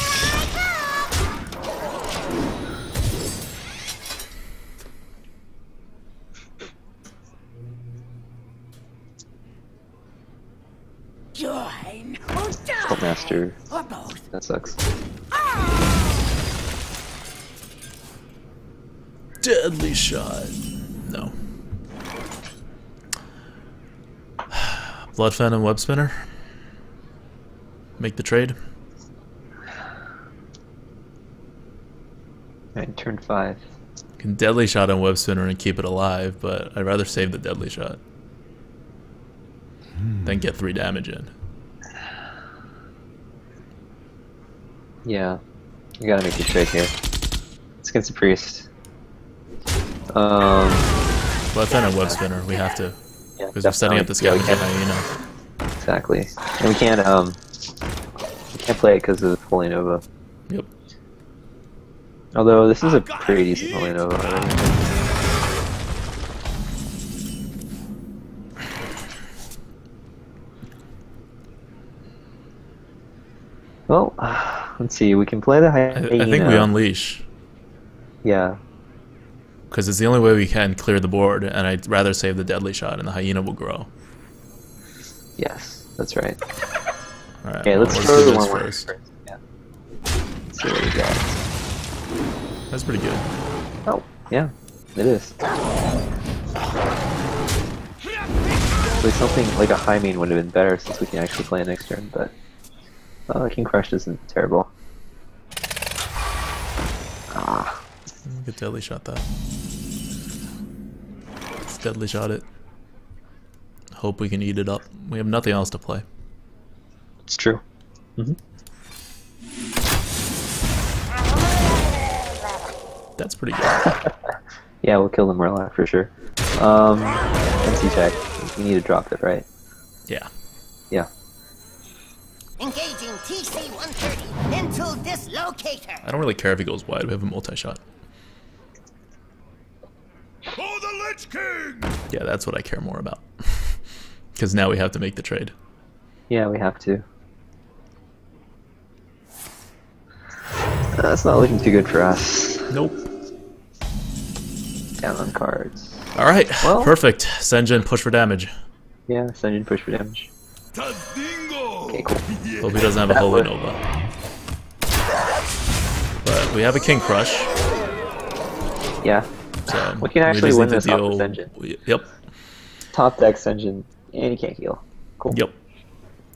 Join or die. Cult Master. Or both. That sucks. Deadly Shot. No. Blood Fan and Web Spinner. Make the trade. Alright, turn 5. Can Deadly Shot on Web Spinner and keep it alive, but I'd rather save the Deadly Shot than get 3 damage in. Yeah, you gotta make the trade here. It's against the Priest. Blood Fan and Web Spinner, we have to. Yeah, because we're setting up the Scavenging Hyena. Exactly. And we can't play it because of Holy Nova. Yep. Although this is a pretty decent Holy Nova already. Well, let's see. We can play the Hyena. I think we Unleash. Yeah. Because it's the only way we can clear the board, and I'd rather save the Deadly Shot, and the Hyena will grow. Yes, that's right. Alright, Okay, let's do throw the this 1-1 first. Yeah. Let's see what we got. That's pretty good. Oh, yeah, it is. Like something like a high main would have been better since we can actually play it next turn, but King Crush isn't terrible. Good Deadly Shot that. Just deadly shot it. Hope we can eat it up. We have nothing else to play. It's true. Mm-hmm. That's pretty good. Yeah, we'll kill the Murloc for sure. MC check. You need to drop it, right? Yeah. Yeah. Engaging TC-130 into dislocator. I don't really care if he goes wide. We have a multi-shot. For the Lich King! Yeah, that's what I care more about. Because now we have to make the trade. Yeah, we have to. That's not looking too good for us. Nope. Down on cards. Alright, Well, perfect. Senjin, push for damage. Yeah, Senjin push for damage. Tadingo! Okay, cool. Hope he doesn't have a That Holy would- Nova. But we have a King Crush. Yeah. So We can actually just win need to this off the Senjin. Yep. Top deck Senjin, and he can't heal. Cool. Yep.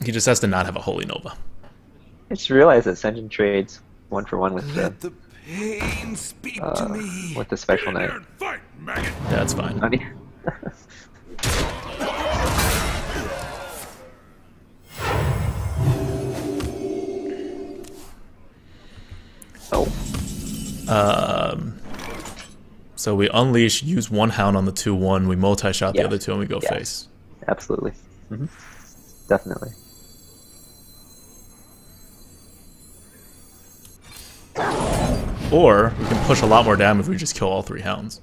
He just has to not have a Holy Nova. I just realized that Senjin trades 1-for-1 with Let the the pain speak to me. with the special Get in knight. there and fight, maggot! That's fine. I mean, oh, So we unleash, use one hound on the 2-1, we multi-shot the Yeah. other two, and we go Yeah. face. absolutely. Definitely. Or we can push a lot more damage if we just kill all 3 hounds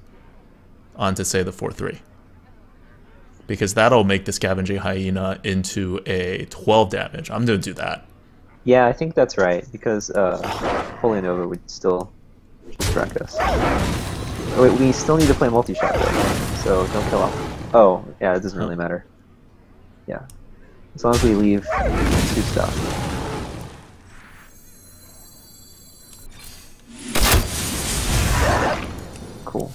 onto, say, the 4-3. Because that'll make the Scavenging Hyena into a 12 damage. I'm going to do that. Yeah, I think that's right, because Holy Nova would still just wreck us. Oh, wait, we still need to play multi-shot though, so don't kill off. Oh, yeah, it doesn't really matter. Yeah. As long as we leave 2 stuff. Cool.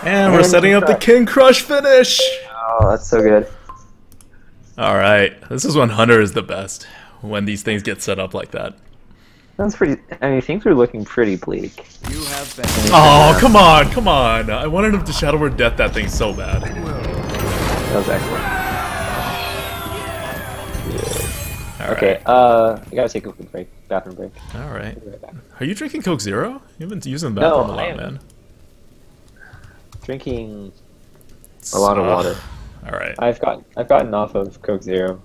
And we're And setting up the King Crush finish! Oh, that's so good. Alright, this is when Hunter is the best. When these things get set up like that. That's pretty. I mean, things are looking pretty bleak. You have been. Oh, come on, come on! I wanted him to Shadow Word Death that thing so bad. That was excellent. All Okay, right. I gotta take a quick break. Bathroom break. Alright. Be right back. Are you drinking Coke Zero? You've been using the No, bathroom a I lot, am. man. Drinking a lot of water. Alright. I've gotten off of Coke Zero.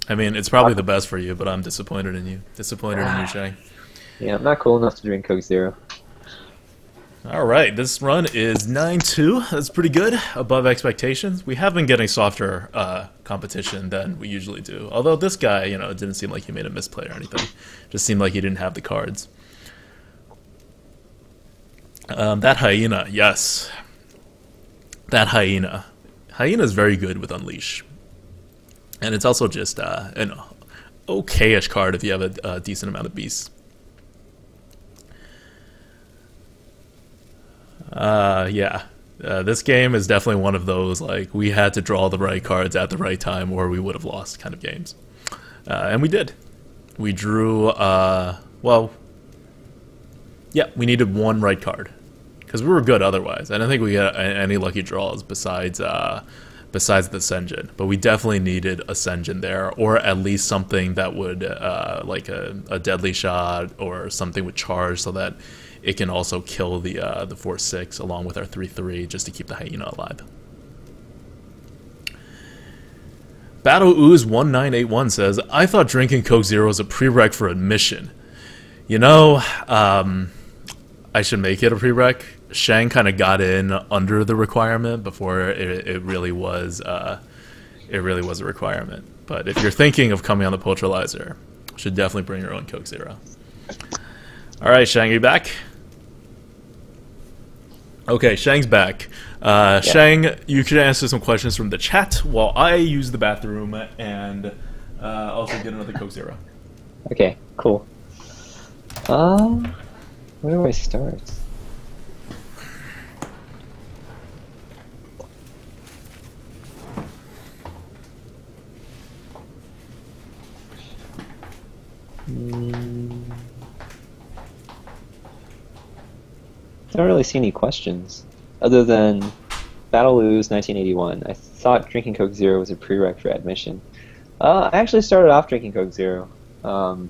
I mean, it's probably the best for you, but I'm disappointed in you. Disappointed in you, Shay. Yeah, I'm not cool enough to drink Coke Zero. Alright, this run is 9-2. That's pretty good. Above expectations. We have been getting softer competition than we usually do. Although this guy, you know, it didn't seem like he made a misplay or anything. Just seemed like he didn't have the cards. That hyena, yes. That hyena. Hyena is very good with Unleash. And it's also just an okay-ish card if you have a decent amount of beasts. Yeah. This game is definitely one of those, like, we had to draw the right cards at the right time or we would have lost kind of games. And we did. We drew, well, yeah, we needed one right card. Because we were good otherwise. I don't think we got any lucky draws besides the Senjin. But we definitely needed a Senjin there, or at least something that would, like a deadly shot or something with charge so that it can also kill the 4-6 along with our 3-3 just to keep the hyena alive. Battle Ooze 1981 says, I thought drinking Coke Zero was a prereq for admission. You know, I should make it a prereq. Shang kind of got in under the requirement before it really was a requirement. But if you're thinking of coming on the Poultryizer, you should definitely bring your own Coke Zero. All right, Shang, are you back? Okay, Shang's back. Shang, you can answer some questions from the chat while I use the bathroom and also get another Coke Zero. Okay, cool. Where do I start? don't really see any questions other than Battle Lose 1981. I thought drinking Coke Zero was a prereq for admission. I actually started off drinking Coke Zero. And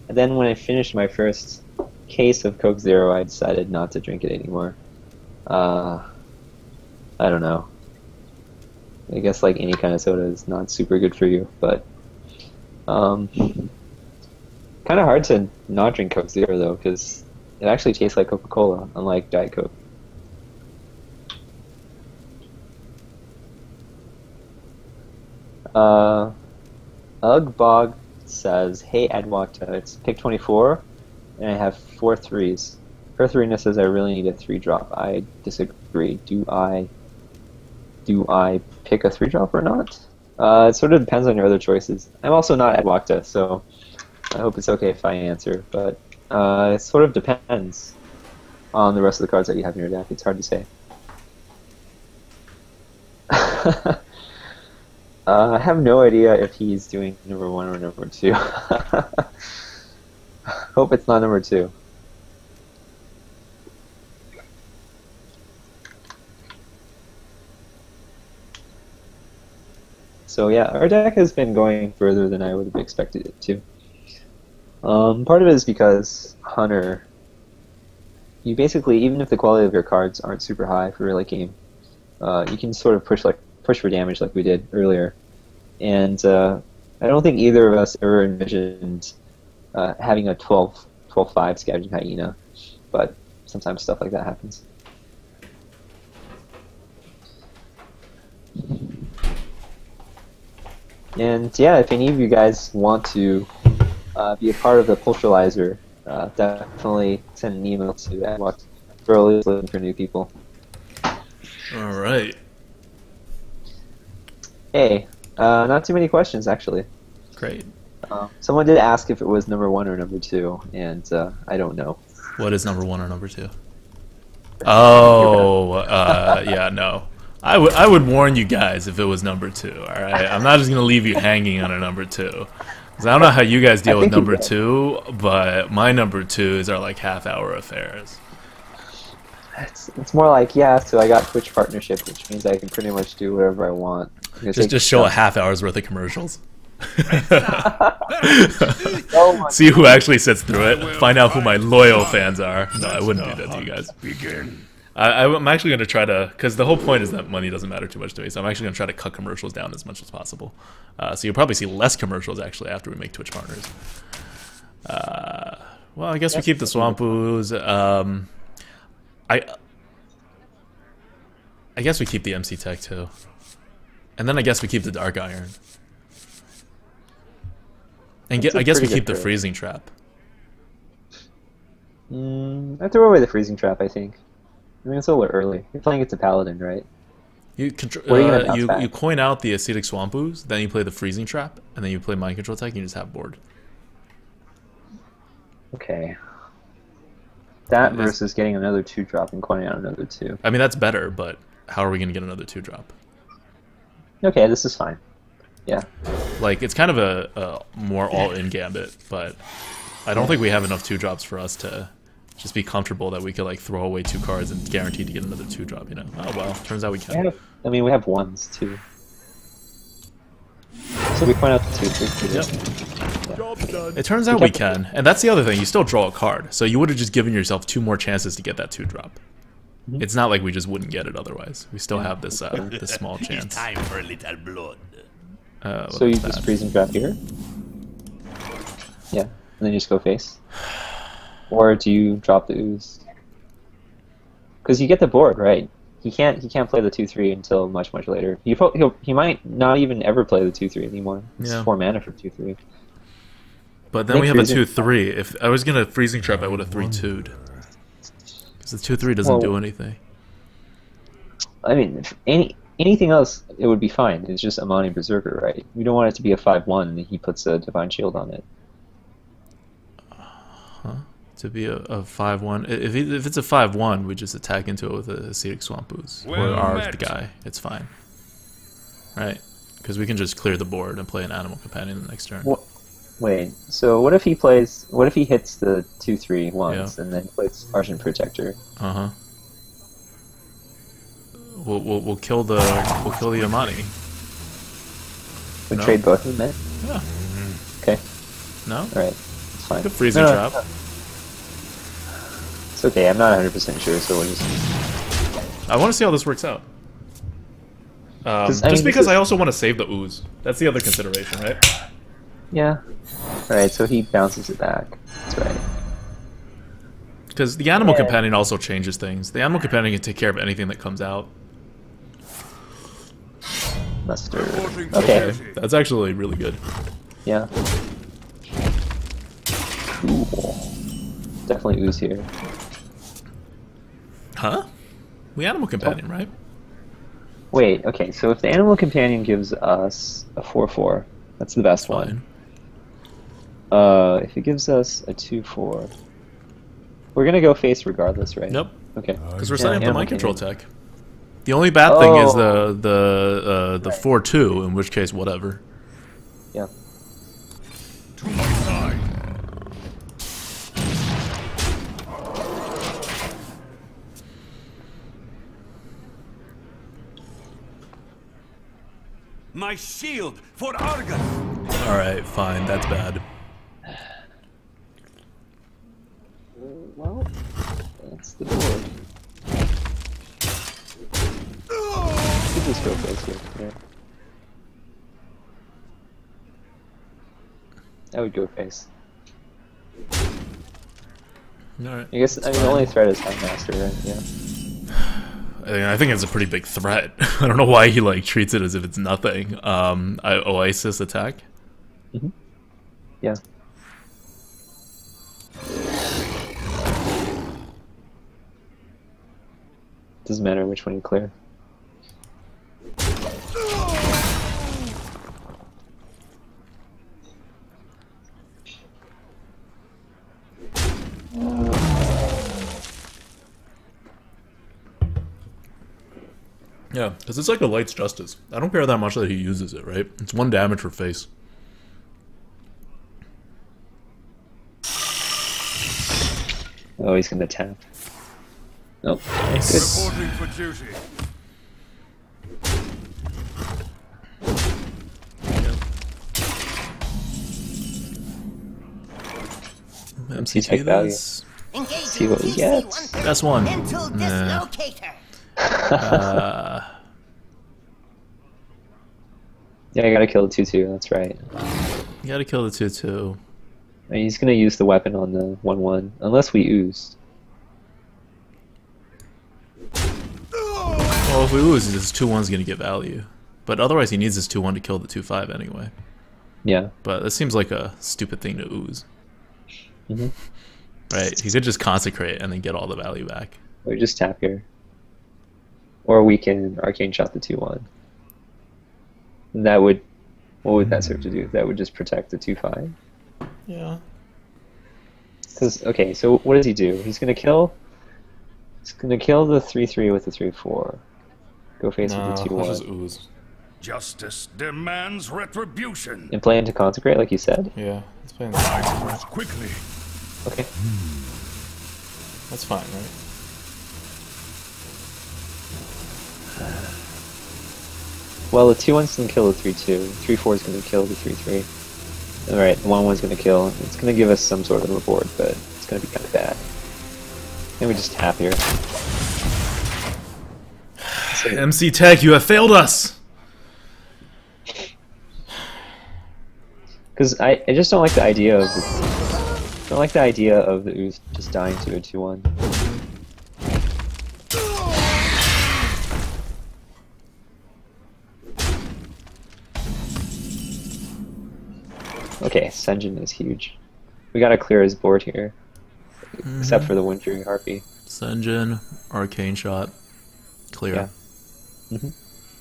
then when I finished my first case of Coke Zero, I decided not to drink it anymore. I don't know. I guess like any kind of soda is not super good for you, but kind of hard to not drink Coke Zero though, because it actually tastes like Coca-Cola, unlike Diet Coke. Ugbog says, "Hey Adwakta, it's pick 24, and I have 4 threes. Her threeness says I really need a 3-drop. I disagree. Do I pick a 3-drop or not? It sort of depends on your other choices. I'm also not Adwakta, so I hope it's okay if I answer, but it sort of depends on the rest of the cards that you have in your deck. It's hard to say." I have no idea if he's doing number 1 or number 2. Hope it's not number 2. So yeah, our deck has been going further than I would have expected it to. Part of it is because Hunter, you basically, even if the quality of your cards aren't super high for a late game, you can sort of push for damage like we did earlier. And I don't think either of us ever envisioned having a 12-5 Scavenging Hyena, but sometimes stuff like that happens. And yeah, if any of you guys want to be a part of the Poultryizer, definitely send an email to Adwalk. We're always looking for new people. All right. Hey, not too many questions actually. Great. Someone did ask if it was number 1 or number 2, and I don't know. What is number 1 or number 2? Oh, yeah, no. I would warn you guys if it was number 2. All right, I'm not just gonna leave you hanging on a number 2, because I don't know how you guys deal with number 2, but my number 2s are like half-hour affairs. It's more like, yeah, so I got Twitch partnership, which means I can pretty much do whatever I want. Just show a half-hour's worth of commercials. See who actually sits through it. Find out who my loyal fans are. No, I wouldn't do that to you guys. I'm actually going to try to, because the whole point is that money doesn't matter too much to me, so I'm actually going to try to cut commercials down as much as possible. So you'll probably see less commercials actually after we make Twitch partners. Well, I guess we keep the Swampus. I guess we keep the MC Tech too. And then I guess we keep the Dark Iron. And I guess we keep the Freezing Trap. I throw away the Freezing Trap, I think. I mean, it's a little early. You're playing it to Paladin, right? You coin out the Acidic Swampus, then you play the Freezing Trap, and then you play Mind Control Tech, and you just have board. Okay. That versus getting another 2-drop and coining out another 2. I mean, that's better, but how are we going to get another 2-drop? Okay, this is fine. Yeah. Like, it's kind of a more all-in gambit, but I don't think we have enough 2-drops for us to just be comfortable that we could, like, throw away 2 cards and guaranteed to get another 2-drop, you know? Oh, well, turns out we can. I mean, we have 1s, too. So we point out the 2, 3. Yep. Job's done. It turns out we can, and that's the other thing. You still draw a card, so you would have just given yourself 2 more chances to get that 2-drop. It's not like we just wouldn't get it otherwise. We still have this this small chance. It's time for a little blood. So you just Freezing Trap here? Yeah, and then you just go face? Or do you drop the Ooze? Because you get the board, right? He can't play the 2/3 until much later. He might not even ever play the 2/3 anymore. It's 4 mana for 2/3. But then we have a 2/3. If I was gonna Freezing Trap, I would have 3-2'd. Because the 2/3 doesn't do anything. I mean, if anything else, it would be fine. It's just Amani Berserker, right? We don't want it to be a 5/1 and he puts a Divine Shield on it. To be a 5/1. If it's a 5/1, we just attack into it with a Acidic Swampus. Or the guy. It's fine. Right? Because we can just clear the board and play an Animal Companion the next turn. Wait, so what if he hits the 2/3 once and then plays Argent Protector? We'll kill the Yamani. We No? trade both of them, man? Yeah. Okay. No? Alright, it's fine. Good freezing No, trap. no. It's okay, I'm not 100% sure, so we'll just... I want to see how this works out. I mean, Because I also want to save the ooze. That's the other consideration, right? Yeah. Alright, so he bounces it back. That's right. Because the animal companion also changes things. The animal companion can take care of anything that comes out. Mustard. Reporting Okay. for duty. That's actually really good. Yeah. Cool. Definitely ooze here. Huh? We animal companion, right? Wait, okay, so if the animal companion gives us a 4/4, that's the best Fine. one. If it gives us a 2/4, we're gonna go face regardless, right? Nope. Okay. Because we're Yeah, setting up the animal mind control companion. tech. The only bad thing is Oh. the 4/2, in which case, whatever. Yeah. To my side. My shield for Argus. Alright, fine, that's bad. Well, that's the board. Could just go face here. Yeah. I would go face. Alright. I guess, I mean, the only threat is Time Master, right? Yeah. I think it's a pretty big threat. I don't know why he like treats it as if it's nothing. Oasis attack. Yeah. Doesn't matter which one you clear. Yeah, because it's like a Light's Justice. I don't care that much that he uses it, right? It's 1 damage for face. Oh, he's gonna tap. Nope. Good. Reporting for duty. MC tech value. Engaging See what we PC get. 130 That's one. Mental Nah. dislocator. Yeah, I gotta kill the 2/2, that's right. You gotta kill the 2/2. I mean, he's gonna use the weapon on the 1/1, unless we ooze. Well, if we lose, this 2/1's gonna get value. But otherwise, he needs this 2/1 to kill the 2/5 anyway. Yeah. But that seems like a stupid thing to ooze. Mm-hmm. Right? He could just consecrate and then get all the value back. Or just tap here. Or we can arcane shot the 2/1. And that would... What would that serve to do? That would just protect the 2/5. Yeah. Because, okay, so what does he do? He's gonna kill... He's gonna kill the 3/3 with the 3/4. Go face with the Let's 2/1. just ooze. Justice demands retribution. And play into consecrate, like you said? Yeah, let's play in Quickly. Okay. That's fine, right? Well, the 2/1's gonna kill the 3/2. 3/4 is gonna kill the 3/3. Alright, the 1/1's gonna kill. It's gonna give us some sort of reward, but it's gonna be kind of bad. And we just tap here. So, MC Tech, you have failed us! because I just don't like the idea of the ooze just dying to a 2/1. Okay, Senjin is huge. We gotta clear his board here. Except for the Wintry Harpy. Senjin, Arcane Shot, clear. Yeah.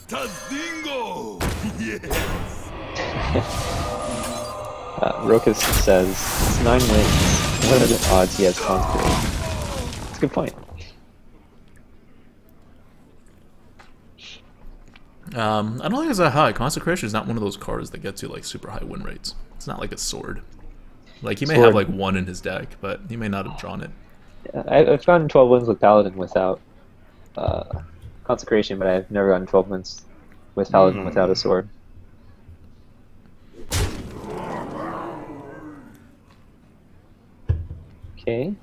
Tazdingo! Yes. Rokas says, it's 9 wins. What are the odds he has Consecrate? That's a good point. I don't think it's that high. Consecration is not one of those cards that gets you like super high win rates. It's not like a sword. Like he may have like 1 in his deck, but he may not have drawn it. I've gotten 12 wins with Paladin without Consecration, but I've never gotten 12 wins with Paladin without a sword. Okay.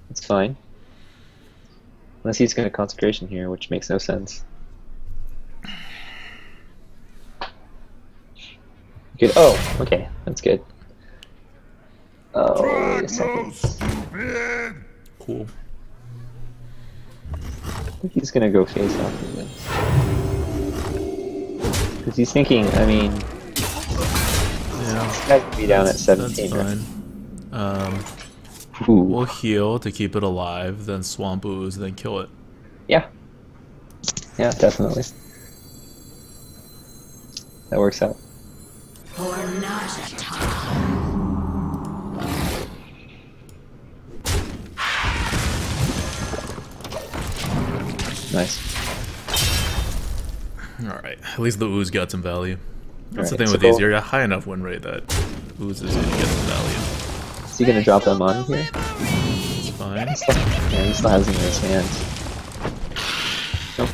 That's fine. Unless he's going to Consecration here, which makes no sense. Good. Oh, okay. That's good. Oh, wait a second. Cool. I think he's going to go face after this. Because he's thinking, I mean... Yeah. This guy could be down at 17, That's fine. Ooh. We'll heal to keep it alive, then Swamp Ooze, then kill it. Yeah. Yeah, definitely. That works out. Nice. Alright, at least the Ooze got some value. That's the Alright, thing with so these, you're a high enough win rate that Ooze is going to get some value. Is he going to drop them on here? It's fine. Yeah, he still has them in his hands. Nope.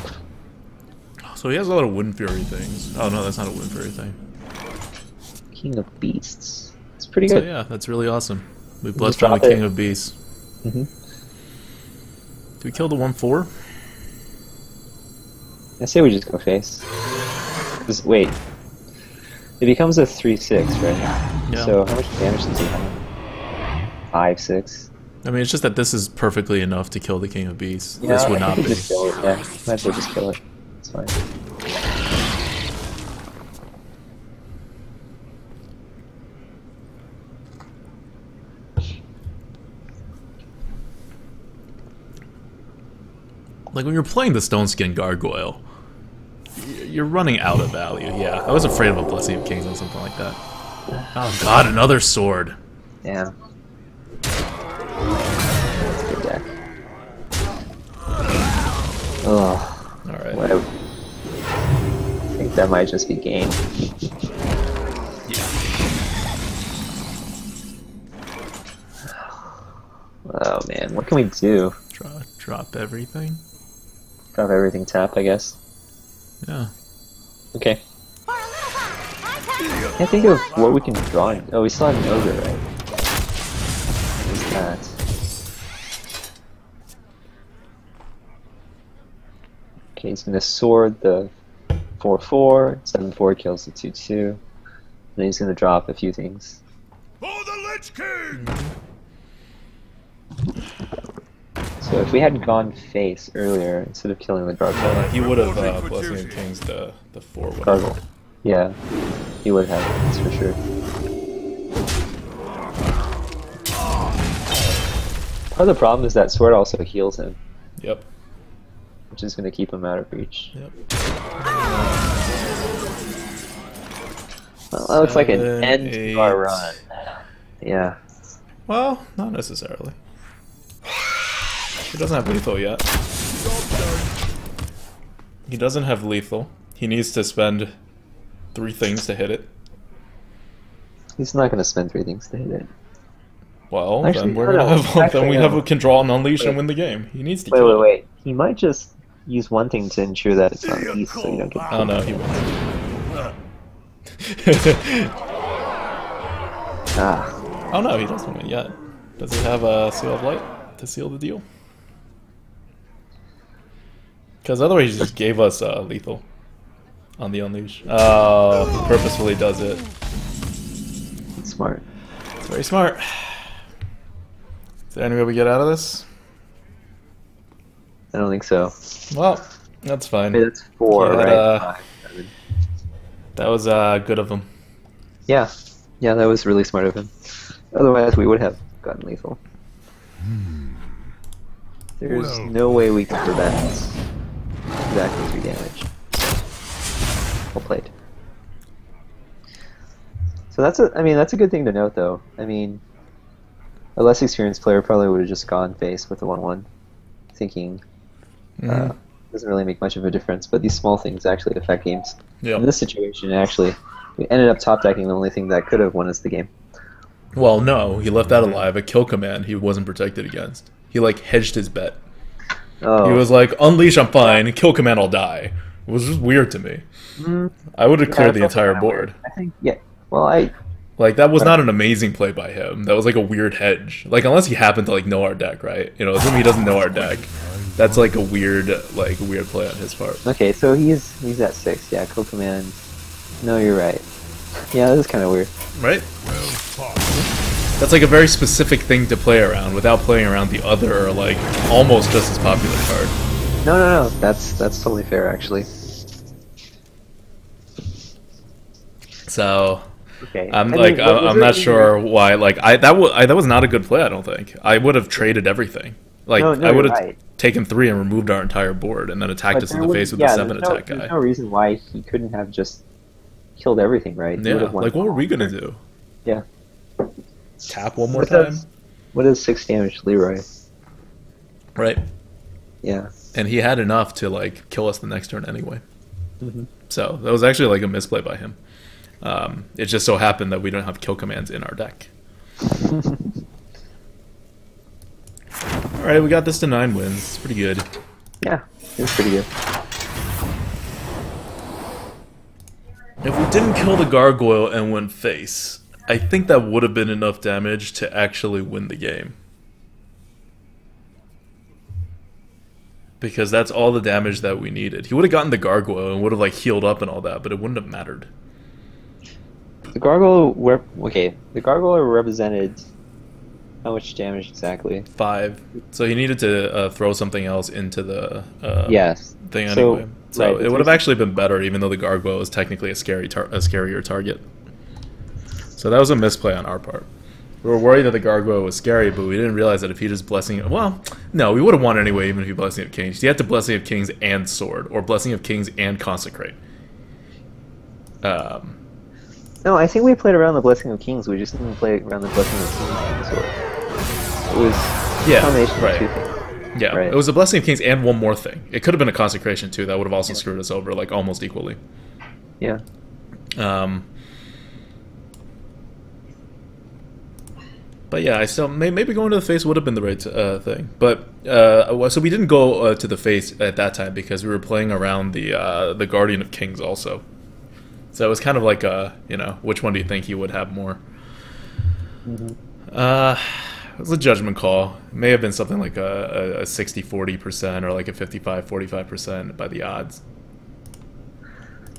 So he has a lot of Wind Fury things. Oh no, that's not a Wind Fury thing. King of Beasts. It's pretty So good. yeah, that's really awesome. We Just blessed him with drop it. King of Beasts. Mm-hmm. Do we kill the 1/4? I say we just go face. Just wait. It becomes a 3/6, right? Yeah. So how much damage does he have? 5, 6. I mean, it's just that this is perfectly enough to kill the King of Beasts. Yeah, This would I not think be. we just kill it. Yeah, might as well just kill it. It's fine. Like when you're playing the Stone Skin Gargoyle, you're running out of value. Yeah, I was afraid of a Blessing of Kings on something like that. Oh god, another sword. Yeah. That's a good deck. Ugh. Alright. What a- I think that might just be game. Yeah. Oh man, what can we do? Drop everything? Drop everything tap, I guess. Yeah. Okay. Can't think of what we can draw. Oh, we still have an ogre, right? What is that? Okay, he's gonna sword the 4/4, 7/4 kills the 2/2. Then he's gonna drop a few things. For the Lich King! So if we hadn't gone face earlier instead of killing the gargoyle, He would have Blessing of Kings the 4 whatever. gargoyle, yeah, he would have. That's for sure. Part of the problem is that sword also heals him, Yep. which is going to keep him out of reach. Yep. Well, that looks like an 7, end to our 8. run. Yeah. Well, not necessarily. He doesn't have lethal yet. He doesn't have lethal. He needs to spend 3 things to hit it. He's not going to spend 3 things to hit it. Well, Actually, then we're no, gonna no. have then Actually, we no. have a control and unleash and Wait. win the game. He needs to Wait, kill wait, it. wait. He might just use one thing to ensure that it's on east so you don't get Oh no, he won't. Ah. Oh no, he doesn't win yet. Does he have a Seal of Light to seal the deal? Because otherwise he just gave us lethal on the unleash. Oh, he purposefully does it. It's smart. It's very smart. Is there any way we get out of this? I don't think so. Well, that's fine. Wait, that's 4, He had, right? 5, 7. That was good of him. Yeah. Yeah, that was really smart of him. Otherwise, we would have gotten lethal. There's Well. no way we can prevent exactly 3 damage. Well played. So that's a, I mean, that's a good thing to note, though. I mean, a less experienced player probably would have just gone face with the 1/1, thinking doesn't really make much of a difference. But these small things actually affect games. Yeah. In this situation, actually, we ended up top decking the only thing that could have won us the game. Well, no, he left that alive. A kill command he wasn't protected against. He like hedged his bet. Oh. He was like, unleash, I'm fine. Kill command, I'll die. It was just weird to me. I would have cleared the entire board. I think, yeah. Well, Like, that was not an amazing play by him. That was like a weird hedge. Like, unless he happened to like know our deck, right? You know, assuming he doesn't know our deck. That's like a weird play on his part. Okay, so he's at 6. Yeah, kill command. No, you're right. Yeah, this is kind of weird. Right? That's like a very specific thing to play around without playing around the other, like, almost just as popular card. No. That's totally fair, actually. So, okay. I'm not sure why. Like, that was not a good play. I don't think I would have traded everything. Like, I would have taken 3 and removed our entire board, and then attacked us in the face with the 7 attack guy. There's no reason why he couldn't have just killed everything, right? Yeah. Like, what were we gonna do? Yeah. Tap one more time. What does 6 damage to Leroy? Right. Yeah. And he had enough to like kill us the next turn anyway. So that was actually like a misplay by him. It just so happened that we don't have kill commands in our deck. Alright, we got this to 9 wins. It's pretty good. Yeah, it's pretty good. If we didn't kill the gargoyle and went face, I think that would have been enough damage to actually win the game. Because that's all the damage that we needed. He would have gotten the gargoyle and would have like healed up and all that, but it wouldn't have mattered. The gargoyle the gargoyle represented how much damage exactly? 5. So he needed to throw something else into the thing anyway. So it would have actually been better, even though the gargoyle is technically a scarier target. So that was a misplay on our part. We were worried that the gargoyle was scary, but we didn't realize that if he just blessing... Well, no, we would have won anyway, even if he Blessing of Kings. He had to Blessing of Kings and Sword, or Blessing of Kings and Consecrate. No, I think we played around the Blessing of Kings. We just didn't play around the Blessing of Kings and Sword. It was a combination of 2 things. Yeah, right. It was a Blessing of Kings and one more thing. It could have been a Consecration, too. That would have also screwed us over, like, almost equally. Yeah. But yeah, I still maybe going to the face would have been the right thing. But so we didn't go to the face at that time because we were playing around the Guardian of Kings also. So it was kind of like you know, which one do you think he would have more? It was a judgment call. It may have been something like a 60-40% or like a 55-45% by the odds.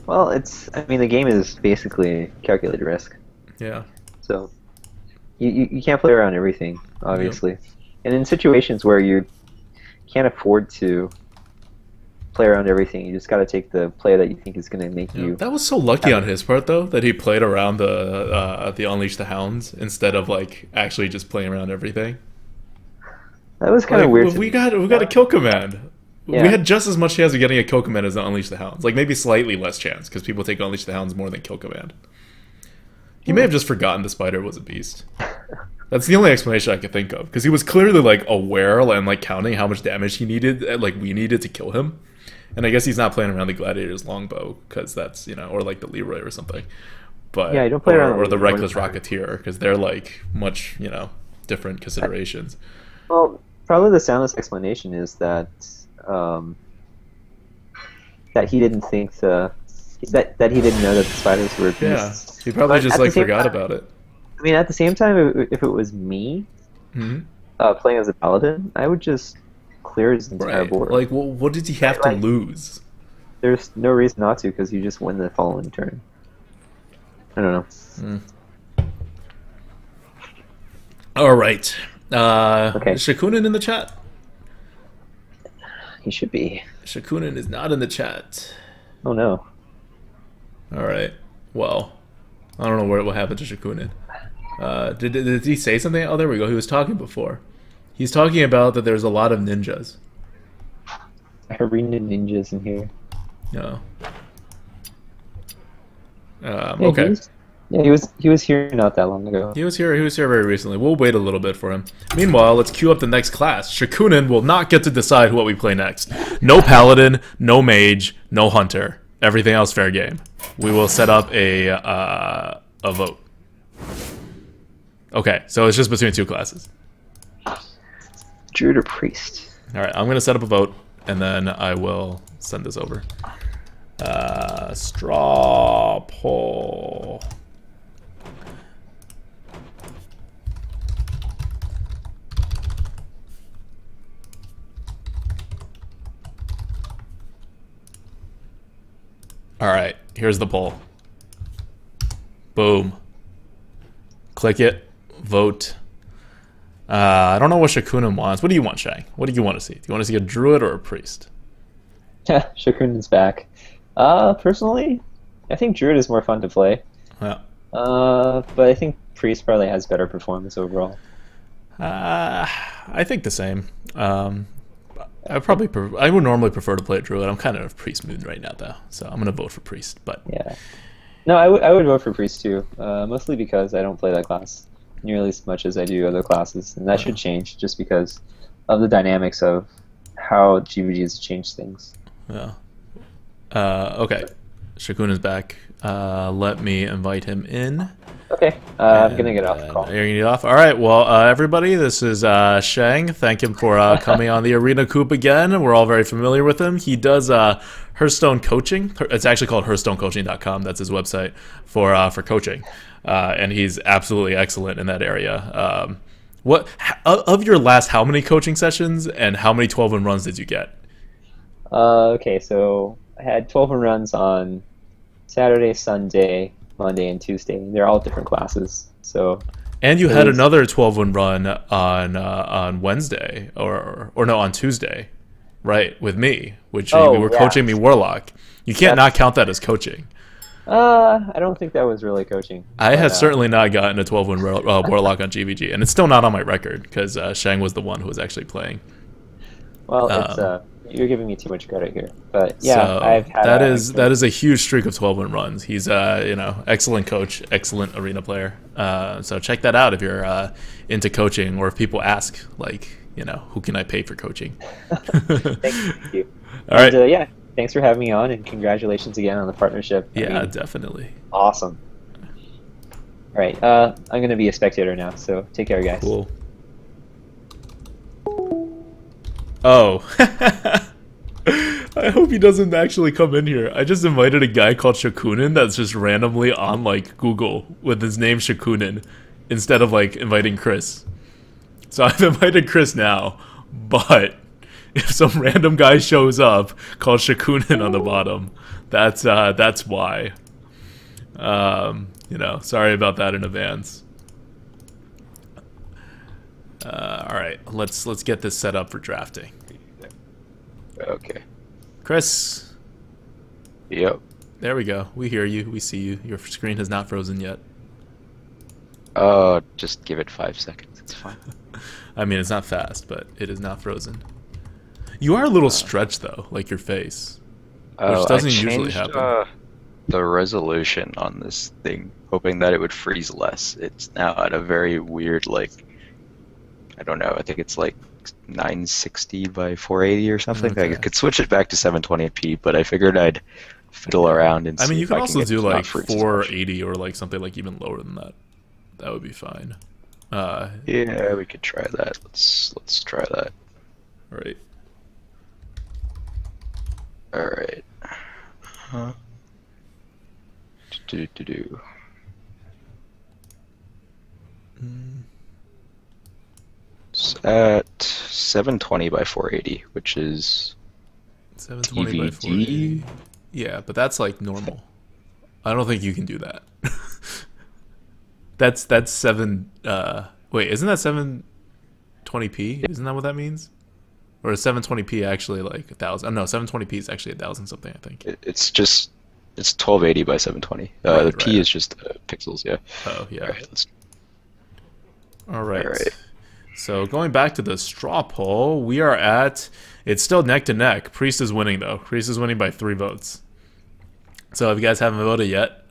Well, I mean, the game is basically calculated risk. Yeah. So you can't play around everything, obviously. Yep. And in situations where you can't afford to play around everything, you just got to take the play that you think is going to make you... That was so lucky on his part, though, that he played around the Unleash the Hounds instead of like actually just playing around everything. That was kind of weird. We got a kill command. Yeah. We had just as much chance of getting a kill command as the Unleash the Hounds. Like, maybe slightly less chance, because people take Unleash the Hounds more than kill command. He may have just forgotten the spider was a beast. That's the only explanation I could think of, because he was clearly, like, aware and, like, counting how much damage he needed, like, we needed to kill him. And I guess he's not playing around the Gladiator's longbow, because that's, you know, or, like, the Leroy or something. But, yeah, you don't play around or the Reckless Rocketeer, because they're, like, much, you know, different considerations. Well, probably the soundest explanation is that that he didn't think that he didn't know that the spiders were beasts. Yeah, he probably just like forgot about it. I mean, at the same time, if it was me playing as a paladin, I would just clear his entire board. Like, well, what did he have to lose? There's no reason not to, because you just win the following turn. I don't know. All right. Okay. Is Shokunin in the chat? He should be. Shokunin is not in the chat. Oh no. All right. Well, I don't know what happened to Shokunin. Did he say something? Oh, there we go. He was talking before. He's talking about that there's a lot of ninjas. Arena ninjas in here. No. Yeah, okay. He was here not that long ago. He was here very recently. We'll wait a little bit for him. Meanwhile, let's queue up the next class. Shokunin will not get to decide what we play next. No Paladin, no Mage, no Hunter. Everything else fair game. We will set up a vote. Okay, so it's just between 2 classes. Druid or Priest? All right, I'm gonna set up a vote, and then I will send this over. Straw poll. All right, here's the poll. Boom. Click it. Vote. I don't know what Shokunin wants. What do you want, Shang? What do you want to see? Do you want to see a druid or a priest? Yeah, Shokunin's back. Personally, I think druid is more fun to play. Yeah. But I think priest probably has better performance overall. I think the same. I would normally prefer to play a druid. I'm kind of a priest mood right now, though, so I'm gonna vote for priest. But yeah, no, I would vote for priest too. Mostly because I don't play that class nearly as much as I do other classes, and that should change just because of the dynamics of how GVG has changed things. Yeah. Okay. Shokunin's back. Let me invite him in. Okay. I'm gonna get off the call. You're gonna get off. All right. Well, everybody, this is Shang. Thank him for coming on the Arena Coop again. We're all very familiar with him. He does Hearthstone coaching. It's actually called HearthstoneCoaching.com. That's his website for coaching, and he's absolutely excellent in that area. What of your last how many coaching sessions and how many 12-win runs did you get? Okay, so I had 12-win runs on Saturday, Sunday, Monday, and Tuesday. They're all different classes. So. And you had another 12-win run on Wednesday, or no, on Tuesday, right? With me, which you were coaching me Warlock. You can't not count that as coaching. I don't think that was really coaching. I have certainly not gotten a 12-win Warlock on GVG, and it's still not on my record because Shang was the one who was actually playing. Well, it's you're giving me too much credit here, but yeah, so I've had that is a huge streak of 12-win runs. He's excellent coach, excellent arena player. So check that out if you're into coaching, or if people ask, like, who can I pay for coaching? Thank you. All right. And, yeah, thanks for having me on, and congratulations again on the partnership. Yeah, definitely. Awesome. All right, I'm gonna be a spectator now, so take care, guys. Cool. Oh. I hope he doesn't actually come in here. I just invited a guy called Shokunin that's just randomly on, like, Google with his name Shokunin instead of, like, inviting Chris. So I've invited Chris now, but if some random guy shows up called Shokunin on the bottom, that's why. Sorry about that in advance. All right, let's get this set up for drafting. Okay. Chris. Yep. There we go. We hear you. We see you. Your screen has not frozen yet. Just give it 5 seconds. It's fine. I mean, it's not fast, but it is not frozen. You are a little stretched though, like your face, which doesn't usually happen. The resolution on this thing, hoping that it would freeze less. It's now at a very weird, like, I don't know. I think it's like 960 by 480 or something. Okay. I could switch it back to 720p, but I figured I'd fiddle around and see. I mean, you if can I also get do to not like freeze 480 or like something like even lower than that. That would be fine. Yeah, we could try that. Let's try that. All right. All right. Do. It's at 720 by 480, which is 720 by 480. Yeah, but that's like normal. I don't think you can do that. that's 7. Wait, isn't that 720p? Isn't that what that means? Or is 720p actually like 1,000? Oh no, 720p is actually 1,000 something, I think. It's 1280 by 720. The P is just pixels, yeah. Oh yeah. All right. So going back to the straw poll, we are at, it's still neck to neck. Priest is winning though. Priest is winning by 3 votes. So if you guys haven't voted yet,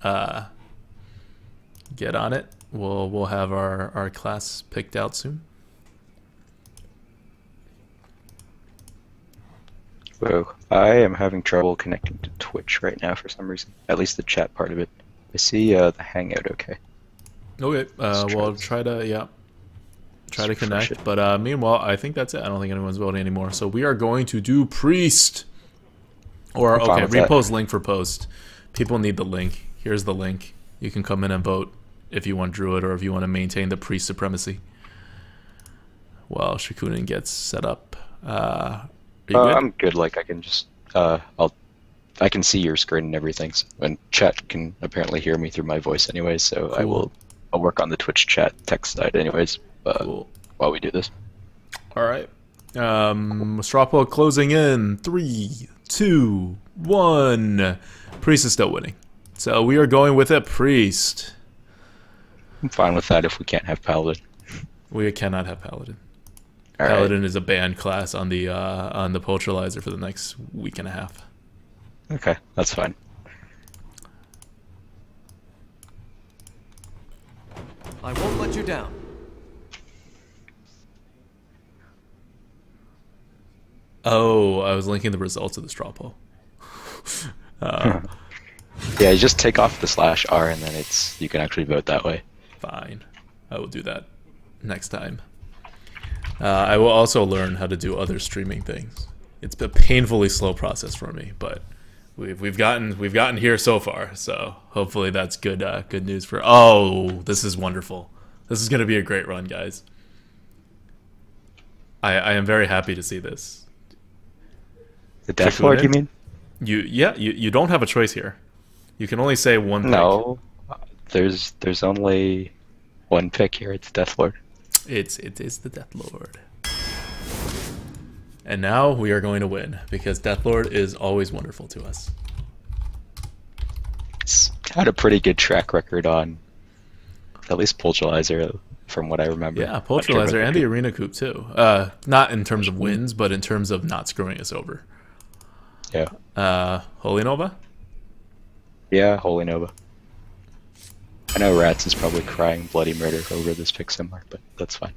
get on it. We'll have our class picked out soon. Whoa, I am having trouble connecting to Twitch right now for some reason. At least the chat part of it. I see the Hangout okay. Okay, well try try to connect. But meanwhile, I think that's it. I don't think anyone's voting anymore. So we are going to do priest. Or, okay, repost link for post. People need the link. Here's the link. You can come in and vote if you want druid or if you want to maintain the priest supremacy. While Shokunin gets set up. Are you good? I'm good. Like I can just I can see your screen and everything, and chat can apparently hear me through my voice anyways. So cool. I'll work on the Twitch chat text side anyways. Cool. While we do this. All right. Straw poll closing in 3, 2, 1. Priest is still winning, so we are going with a priest. I'm fine with that if we can't have Paladin. We cannot have Paladin. All Paladin right. is a banned class on the Poultryizer for the next week and a half. Okay, that's fine. I won't let you down. Oh, I was linking the results of the straw poll. Yeah, you just take off the /R and then you can actually vote that way. Fine, I will do that next time. I will also learn how to do other streaming things. It's a painfully slow process for me, but we've gotten here so far. So hopefully that's good good news for. Oh, this is wonderful. This is going to be a great run, guys. I am very happy to see this. The Death Lord, you mean? You don't have a choice here. You can only say one pick. No, there's only one pick here. It's Death Lord. It is the Death Lord. And now we are going to win because Death Lord is always wonderful to us. It's had a pretty good track record on at least Poultryizer, from what I remember. Yeah, Poultryizer and the Arena Coupe too. Not in terms of wins, but in terms of not screwing us over. Yeah. Holy Nova? Yeah, Holy Nova. I know Rats is probably crying bloody murder over this pick somewhere, but that's fine.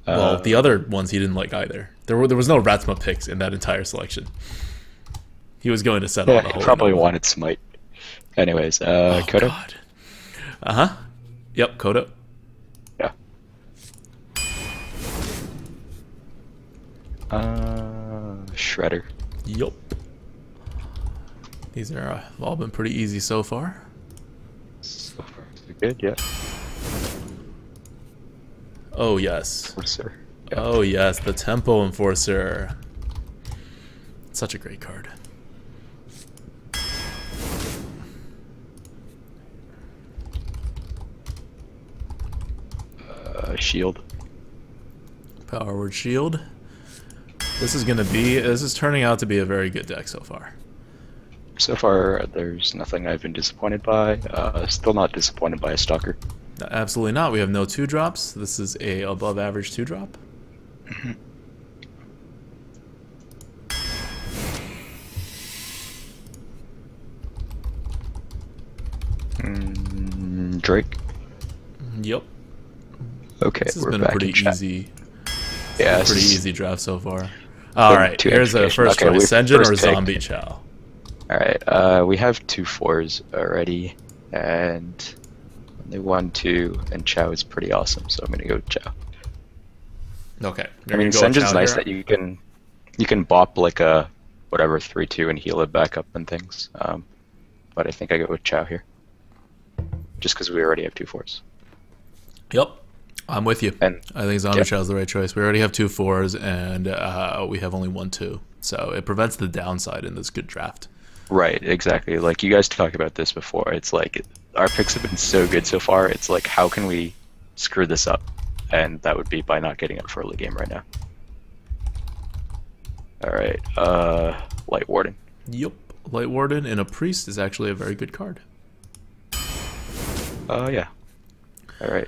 Well, the other ones he didn't like either. There was no Ratsma picks in that entire selection. He was going to settle on the he Holy probably Nova. wanted Smite. Anyways, Oh, Kodo? God. Uh-huh. Yep, Kodo. Yeah. Shredder. Yup. These are all been pretty easy so far. So far, so good, yeah. Oh, yes. Enforcer. Yeah. Oh, yes, the Tempo Enforcer. Such a great card. Shield. Power Word Shield. This is turning out to be a very good deck so far. So far, there's nothing I've been disappointed by. Still not disappointed by a Stalker. Absolutely not. We have no 2-drops. This is a above average 2-drop. Drake. Yep. Okay, This has we're been a back pretty in chat. easy, Yeah, pretty easy draft so far. All right, two here's a education. first Okay, choice: we Senjin or first pick. Zombie Chow. All right, we have 2 4s already, and only 1 2, and Chow is pretty awesome, so I'm gonna go with Chow. Okay. I mean, Senjin's nice that you can bop like a whatever 3/2 and heal it back up and things. But I think I go with Chow here, just because we already have 2 4s. Yep, I'm with you. And I think Zombie Chow is the right choice. We already have 2 4s, and we have only 1 2, so it prevents the downside in this good draft. Right, exactly. Like you guys talked about this before. It's like our picks have been so good so far. It's like how can we screw this up? And that would be by not getting up for early game right now. All right, Light Warden. Yep, Light Warden and a Priest is actually a very good card. Yeah. All right.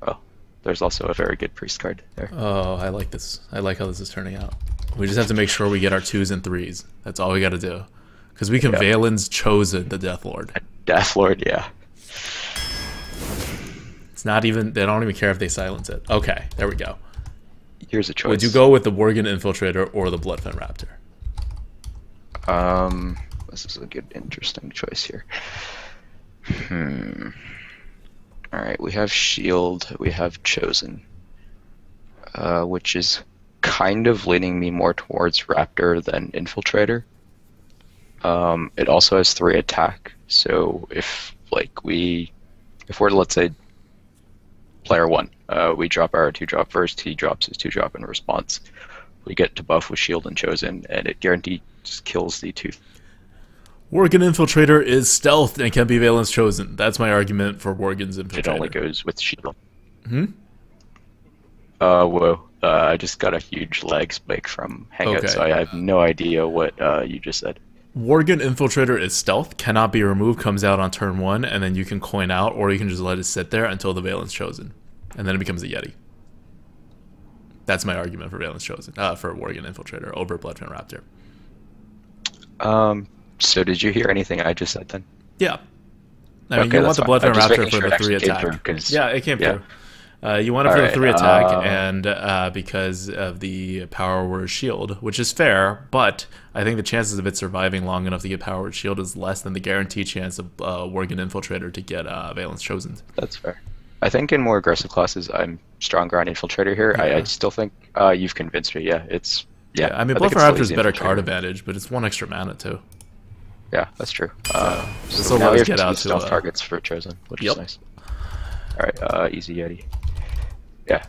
Well, there's also a very good Priest card there. Oh, I like this. I like how this is turning out. We just have to make sure we get our 2s and 3s. That's all we got to do. Because we can Valen's Chosen the Death Lord. Death Lord, yeah. It's not even, they don't even care if they silence it. Okay, there we go. Here's a choice. Would you go with the Worgen Infiltrator or the Bloodfen Raptor? This is a good, interesting choice here. Alright, we have Shield, we have Chosen, which is kind of leaning me more towards Raptor than Infiltrator. It also has 3 attack, so if we're, let's say, player 1, we drop our 2-drop first, he drops his 2-drop in response. We get to buff with Shield and Chosen, and it guarantees kills the 2. Worgen Infiltrator is stealth and can be Valence Chosen. That's my argument for Worgen's Infiltrator. It only goes with Shield. Hmm? Whoa. I just got a huge lag spike from Hangout, Okay. so I have no idea what you just said. Worgen Infiltrator is stealth, cannot be removed, comes out on turn 1, and then you can coin out, or you can just let it sit there until the Valence Chosen. And then it becomes a Yeti. That's my argument for Valence Chosen, for Worgen Infiltrator over Bloodfin Raptor. So did you hear anything I just said then? Yeah. I mean, Okay, you want the that's fine. Bloodfin I'm just Raptor making for sure the it 3 actually came attack. through, 'cause- Yeah, it came yeah. through. You want it for the Alright, 3 attack, and because of the Power Word Shield, which is fair, but I think the chances of it surviving long enough to get Power Word Shield is less than the guaranteed chance of Worgen Infiltrator to get Valence Chosen. That's fair. I think in more aggressive classes, I'm stronger on Infiltrator here. Yeah. I still think you've convinced me. Yeah, it's... Yeah, I mean, think Bloodfin it's still Raptor is easy better Infiltrator. card advantage, but it's 1 extra mana too. Yeah, that's true. So now let we us have get 2 out to stealth targets for Chosen, which Yep. is nice. Alright, easy Yeti. Yeah.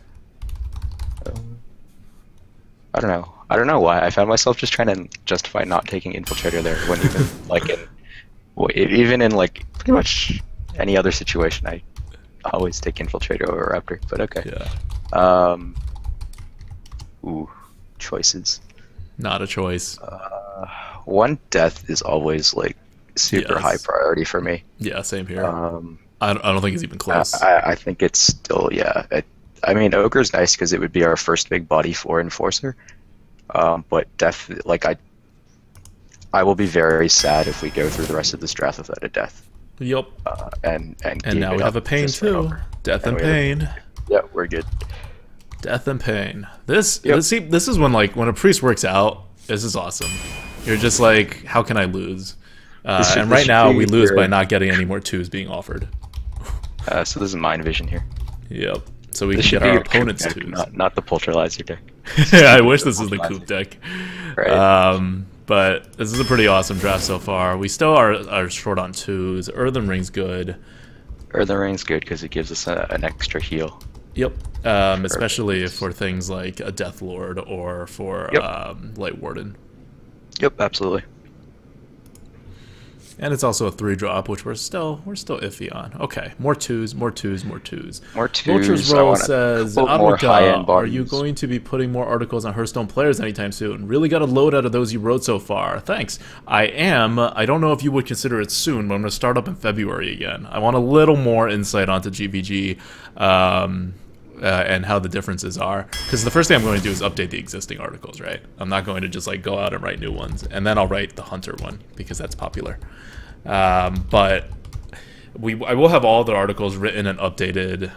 I don't know why. I found myself just trying to justify not taking Infiltrator there when even in like pretty much any other situation, I always take Infiltrator over Raptor. But okay. Yeah. Ooh, choices. Not a choice. 1 death is always like super Yes. high priority for me. Yeah, same here. I don't think it's even close. I think it's still, yeah. I mean, Ogre's nice because it would be our first big body for Enforcer. But death, like I will be very sad if we go through the rest of this draft without a death. Yep. And now we have a pain too. Death and pain. Yeah, we're good. Death and pain. This is when when a priest works out. This is awesome. You're just like, how can I lose? And right now we lose by not getting any more 2s being offered. So this is Mind Vision here. Yep. So we This can should get our be your coup opponent's deck, 2s. not the Poultryizer deck. I wish this was the coup deck. Right. But this is a pretty awesome draft so far. We still are short on 2s. Earthen Ring's good. Earthen Ring's good because it gives us an extra heal. Yep. Especially for things like a Death Lord or for Light Warden. Yep, absolutely. And it's also a 3-drop, which we're still iffy on. Okay, more 2s, more 2s, more 2s. More 2s. Vulture's Roll says, more high-end are you bodies. going to be putting more articles on Hearthstone players anytime soon? Really got a load out of those you wrote so far. Thanks. I am. I don't know if you would consider it soon, but I'm going to start up in February again. I want a little more insight onto GVG and how the differences are. Because the first thing I'm going to do is update the existing articles, right? I'm not going to just go out and write new ones. And then I'll write the Hunter one, because that's popular. But I will have all the articles written and updated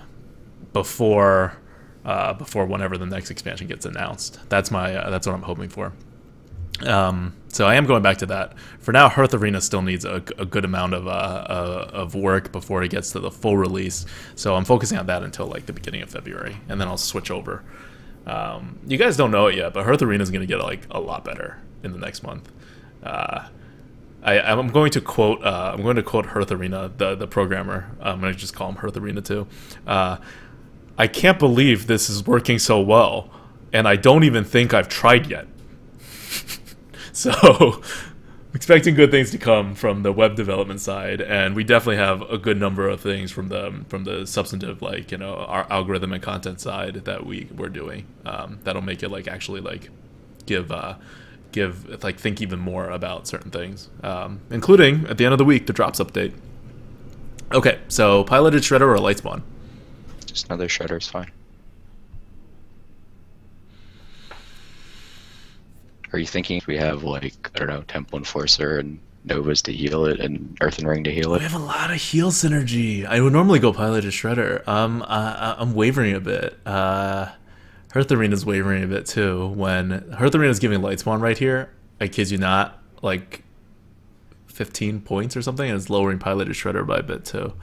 before whenever the next expansion gets announced. That's what I'm hoping for. So I am going back to that. For now, Hearth Arena still needs a good amount of work before it gets to the full release. So I'm focusing on that until the beginning of February, and then I'll switch over. You guys don't know it yet, but Hearth Arena is going to get a lot better in the next month. I'm going to quote Hearth Arena, the programmer. I'm going to just call him Hearth Arena too. I can't believe this is working so well, and I don't even think I've tried yet. So, expecting good things to come from the web development side, and we definitely have a good number of things from the substantive, our algorithm and content side that we're doing. That'll make it actually think even more about certain things, including at the end of the week the drops update. Okay, so piloted shredder or light spawn? Just another shredder is fine. Are you thinking if we have I don't know, Temple Enforcer and Novas to heal it and Earthen Ring to heal it? We have a lot of heal synergy. I would normally go piloted shredder. I'm wavering a bit. Hearth Arena's wavering a bit too. When Hearth Arena's giving light spawn right here, I kid you not, 15 points or something, and it's lowering piloted shredder by a bit too.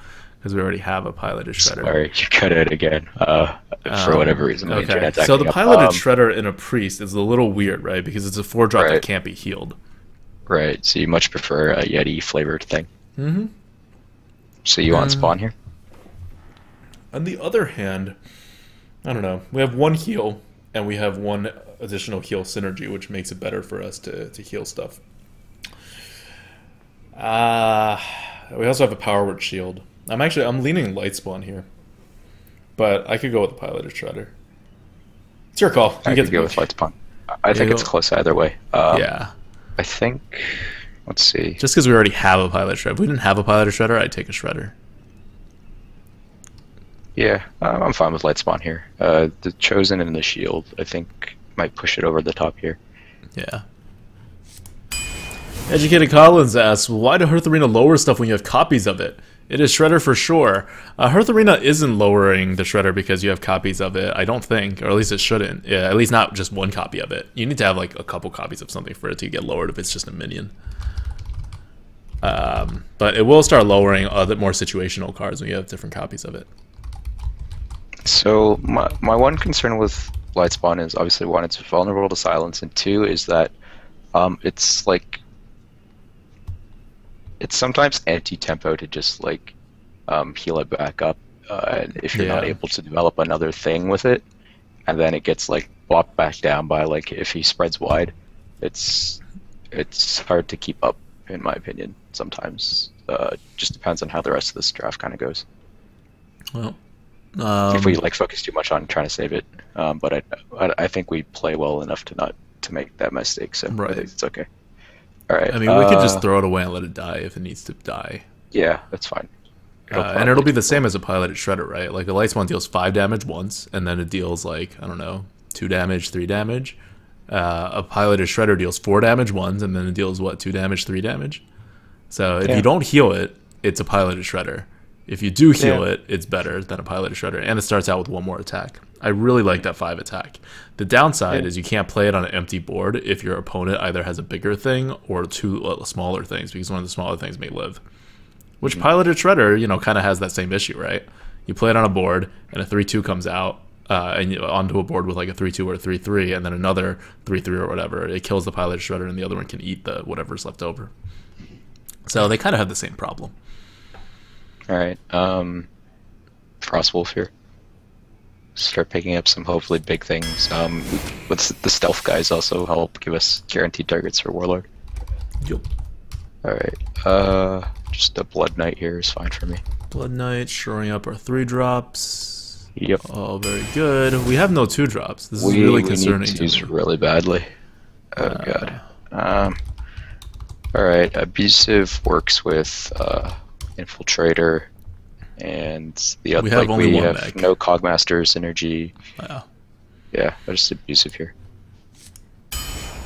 because we already have a piloted shredder. Sorry, you cut it again. For whatever reason, my Okay, internet's so the acting up. piloted shredder in a priest is a little weird, right? Because it's a 4-drop that Right. can't be healed. Right, so you much prefer a Yeti flavored thing. Mm-hmm. So you want spawn here? On the other hand, I don't know. We have 1 heal, and we have 1 additional heal synergy, which makes it better for us to heal stuff. We also have a power word shield. I'm leaning light spawn here, but I could go with the piloted shredder. It's your call. You I get could to go pick. with light spawn. I think it's close either way. Yeah. I think. Let's see. Just because we already have a pilot shredder. If we didn't have a piloted shredder, I'd take a shredder. Yeah, I'm fine with light spawn here. The chosen and the shield, I think, might push it over the top here. Yeah. Educated Collins asks, why do Hearth Arena lower stuff when you have copies of it? It is Shredder for sure. Hearth Arena isn't lowering the Shredder because you have copies of it, I don't think. Or at least it shouldn't. Yeah, at least not just 1 copy of it. You need to have like a couple copies of something for it to get lowered if it's just a minion. But it will start lowering other more situational cards when you have different copies of it. So my one concern with light spawn is obviously 1, it's vulnerable to silence, and 2 is that it's like it's sometimes anti-tempo to just like heal it back up, and if you're not able to develop another thing with it, and then it gets like bopped back down by like if he spreads wide, it's hard to keep up in my opinion. Sometimes just depends on how the rest of this draft kind of goes. Well. If we like focus too much on trying to save it, but I think we play well enough to make that mistake, so I think it's okay. All right. I mean, we could just throw it away and let it die if it needs to die. Yeah, that's fine. And it'll be the same as a piloted shredder, right? Like a light spawn deals 5 damage once, and then it deals like, I don't know, 2 damage, 3 damage. A piloted shredder deals 4 damage once, and then it deals what, 2 damage, 3 damage. So if you don't heal it, it's a piloted shredder. If you do heal it, it's better than a piloted shredder, and it starts out with 1 more attack. I really like that 5 attack. The downside is you can't play it on an empty board if your opponent either has a bigger thing or 2 smaller things, because one of the smaller things may live. Which piloted shredder, you know, kind of has that same issue, right? You play it on a board, and a 3-2 comes out, and onto a board with like a 3-2 or a 3-3, and then another 3-3 or whatever. It kills the piloted shredder, and the other one can eat the whatever's left over. So they kind of have the same problem. All right. Frostwolf here. Start picking up some hopefully big things. With the stealth guys also help give us guaranteed targets for Warlord. Yep. All right. Just a Blood Knight here is fine for me. Blood Knight, shoring up our 3-drops. Yep. Oh, very good. We have no 2-drops. This is really concerning. We need to use really badly. Oh god. All right. Abusive works with Infiltrator, and the other we have no Cogmaster synergy. Yeah, just abusive here.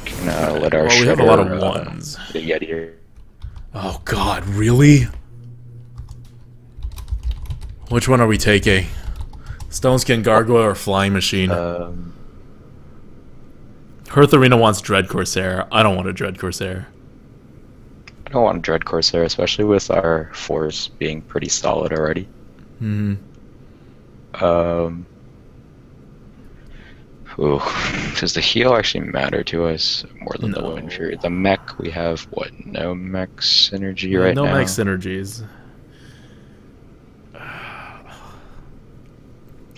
Can let our we have a lot of 1s. The Yeti here. Oh god, really? Which one are we taking? Stoneskin Gargoyle or Flying Machine? Hearth Arena wants Dread Corsair. I don't want a Dread Corsair. I don't want a Dread Corsair, especially with our 4s being pretty solid already. Does the heal actually matter to us more than the Wind Fury? The mech, we have what? No mech synergy right now? No mech synergies.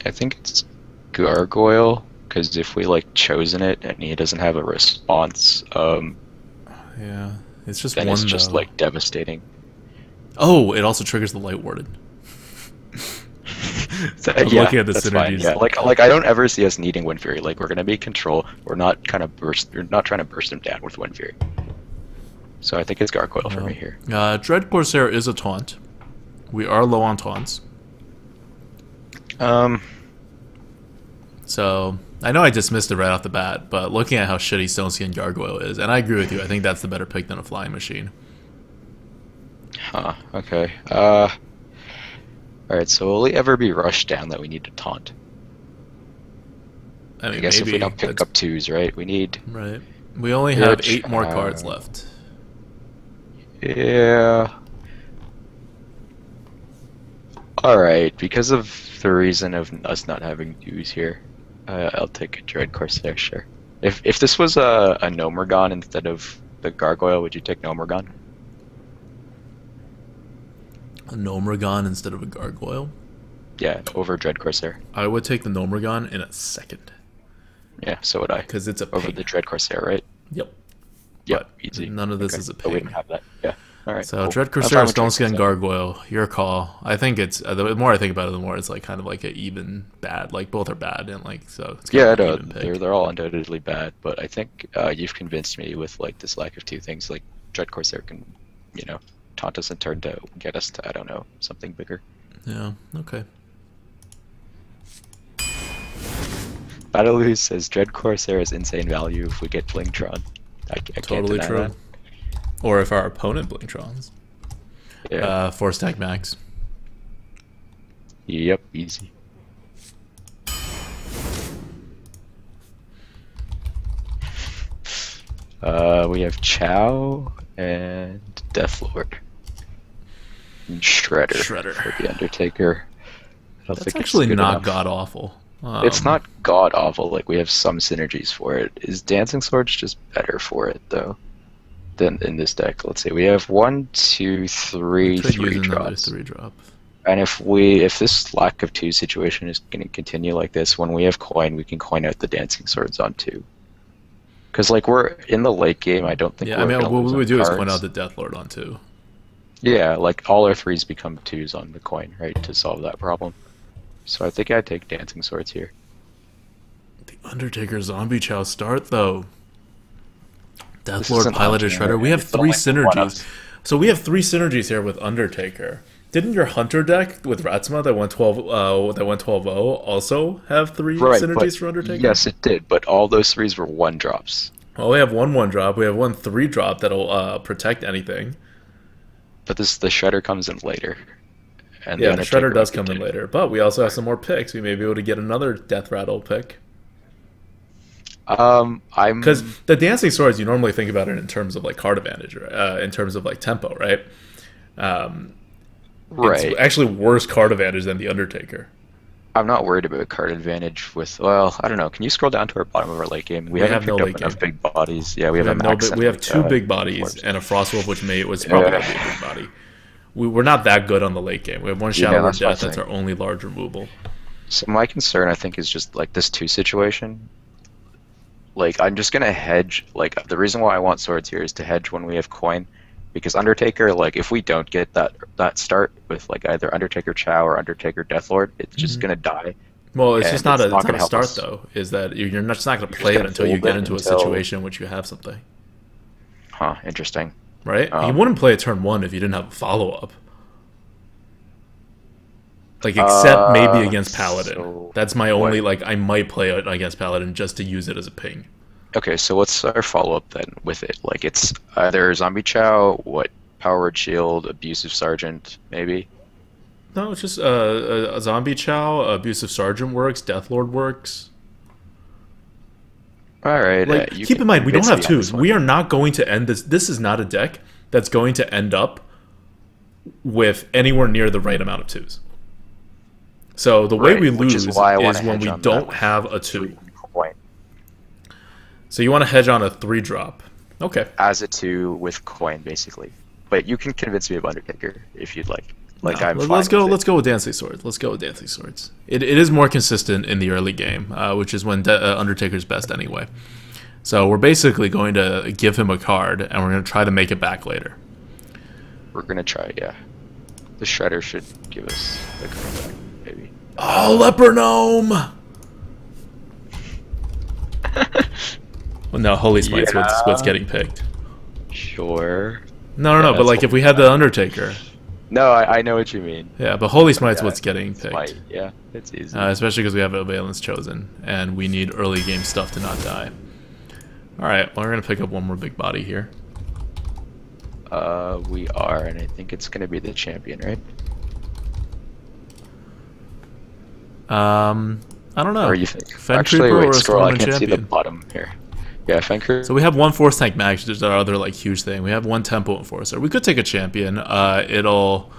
I think it's Gargoyle, because if we like chosen it and he doesn't have a response, yeah, it's just then one. It's just like devastating. Oh, it also triggers the Light Warden. Looking at the synergies. Fine, yeah. Like I don't ever see us needing Wind Fury. Like we're gonna be in control. We're not trying to burst him down with Wind Fury. So I think it's Gargoyle for me here. Dread Corsair is a taunt. We are low on taunts. So I know I dismissed it right off the bat, but looking at how shitty Stoneskin Gargoyle is, and I agree with you, I think that's the better pick than a Flying Machine. Huh, okay. Alright, so will we ever be rushed down that we need to taunt? I mean, guess maybe if we don't pick up 2s, right? We need... Right. We only have 8 more cards left. Yeah... Alright, because of the reason of us not having dues here, I'll take a Dread Corsair, sure. If this was a Nomergon instead of the Gargoyle, would you take Nomergon? A Nomergon instead of a Gargoyle? Yeah, over Dread Corsair. I would take the Nomergon in a second. Yeah, so would I. Because it's a over ping. the Dread Corsair, right? Yep. Yep, But easy. none of this is a Oh, we ping. don't have that. Yeah. All right. So cool. Dread Corsair, Stoneskin, Gargoyle, your call. I think it's the more I think about it, the more it's like kind of like an even bad. Like both are bad, and like so. It's kind Yeah, of no, an even pick. they're all undoubtedly bad, but I think you've convinced me with like this lack of two things. Like Dread Corsair can, you know, taunt us in turn to get us to, I don't know, something bigger. Yeah. Okay. Battleuse says Dread Corsair is insane value if we get Blingtron. I Totally can't true. deny that. Or if our opponent Blingtrons. Yeah. 4-stack max. Yep, easy. We have Chow and Deathlord. And Shredder. For the Undertaker. I don't That's think actually it's good not enough. god awful. It's not god awful. Like, we have some synergies for it. Is Dancing Swords just better for it though than in this deck? Let's see. We have 1, 2, 3, Could 3 use another drops. 3-drop. And if this lack of 2 situation is going to continue like this, when we have coin, we can coin out the Dancing Swords on 2. Because like we're in the late game, I don't think. Yeah, I mean, gonna what lose we on would do is cards. coin out the Deathlord on 2. Yeah, like all our 3s become 2s on the coin, right, to solve that problem. So I think I'd take Dancing Swords here. The Undertaker Zombie Chow start though. This Deathlord, isn't Piloted optional, Shredder. right? We have It's 3 only one synergies. of- So we have 3 synergies here with Undertaker. Didn't your Hunter deck with Ratsma that went 12-0 also have 3 Right, synergies but for Undertaker? yes, it did. But all those 3s were 1-drops. Well, we have one 1-drop. We have one 3-drop that'll protect anything. But the Shredder comes in later. And Yeah, the Undertaker Shredder does might come in continue. later. But we also have some more picks. We may be able to get another Death Rattle pick. Because the Dancing Swords, you normally think about it in terms of like card advantage, in terms of like tempo, right? Right. It's actually worse card advantage than the Undertaker. I'm not worried about card advantage with, well, I don't know. Can you scroll down to our bottom of our late game? We haven't have no picked up late enough game. big bodies. Yeah, we have We a have, max. we have and, 2 big bodies force. and a Frostwolf, which was probably going to be a big body. We're not that good on the late game. We have one Shadow of that's what I'm Death. That's saying. our only large removal. So my concern, I think, is just like this 2 situation. Like, I'm just gonna hedge. Like, the reason why I want swords here is to hedge when we have coin, because Undertaker, like, if we don't get that start with like either Undertaker Chow or Undertaker Deathlord, it's just gonna die. Well, it's And just not it's a, not it's not gonna a help start us. though. Is that you're just not going to You're play just it gonna until you hold get it into a until- situation in which you have something, Huh? Interesting. right? You wouldn't play a turn 1 if you didn't have a follow up. Like, except maybe against Paladin. so That's my only, what- like, I might play it against Paladin just to use it as a ping. Okay, so what's our follow-up then with it? Like, it's either Zombie Chow, what, Powered Shield, Abusive Sergeant, maybe? No, it's just a Zombie Chow, Abusive Sergeant works, Deathlord works. Alright, Like, keep in mind, we don't have 2s. We are not going to end this. This is not a deck that's going to end up with anywhere near the right amount of 2s. So the way Right, we which lose is why I is wanna when hedge we on that don't with have a 2. Coin. So you want to hedge on a 3-drop. Okay. As a 2 with coin, basically. But you can convince me of Undertaker if you'd like. Like, No, I'm fine let's go. with it. Let's go with Dancing Swords. Let's go with Dancing Swords. It is more consistent in the early game, which is when Undertaker's best anyway. So we're basically going to give him a card, and we're going to try to make it back later. We're gonna try, yeah. The Shredder should give us the card back, maybe. Oh, Leper Gnome! Well, no, Holy Smite's what's getting picked. Sure. No, but that's like if we had the Undertaker. No, I know what you mean. Yeah, but Holy Smite's Yeah, what's getting picked. Smite, yeah, it's easy. Especially because we have a Valence Chosen, and we need early game stuff to not die. Alright, well, we're going to pick up one more big body here. We are, and I think it's gonna be the champion, right? I don't know. Or you think? Fen Actually, Creeper wait, or a scroll. I Stormwind can't see the champion? bottom here. Yeah, Fen Creeper. So we have one Force Tank Max, which is our other like huge thing. We have one Tempo Enforcer. We could take a champion. It'll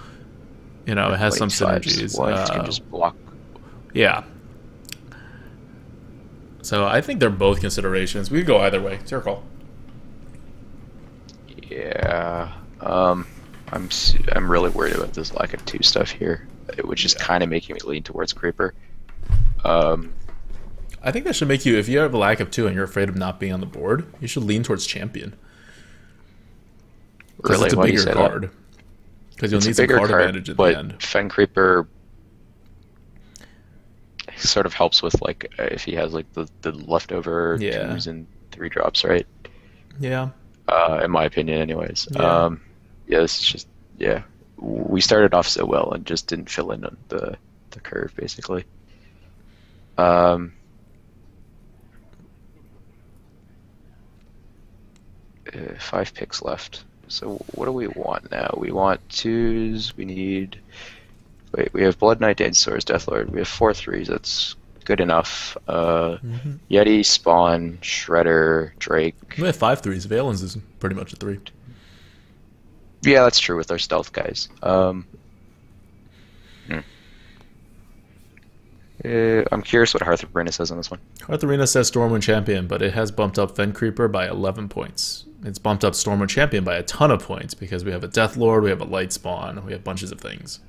You know, it has some Blade synergies. 5s, you can just block. Yeah. So I think they're both considerations. We could go either way. It's your call. Yeah. I'm really worried about this lack of 2 stuff here, which is kind of making me lean towards Creeper. I think that should make you, if you have a lack of 2 and you're afraid of not being on the board, you should lean towards Champion. Because it's a bigger card. Because you'll need some card advantage at the end. But Fen Creeper sort of helps with, like, if he has, like, the leftover 2s and 3 drops, right? Yeah. In my opinion, anyways. Yeah. Yeah, this is just, yeah. We started off so well and just didn't fill in on the curve, basically. 5 picks left. So what do we want now? We want 2s. We need... Wait, we have Blood Knight, Dainswords, Deathlord. We have 4 3s. That's good enough. Yeti, Spawn, Shredder, Drake. We have 5 3s. Valens is pretty much a 3. Yeah, that's true with our stealth guys. I'm curious what Hearth Arena says on this one. Hearth Arena says Stormwind Champion, but it has bumped up Fen Creeper by 11 points. It's bumped up Stormwind Champion by a ton of points because we have a Deathlord, we have a Light Spawn, we have bunches of things.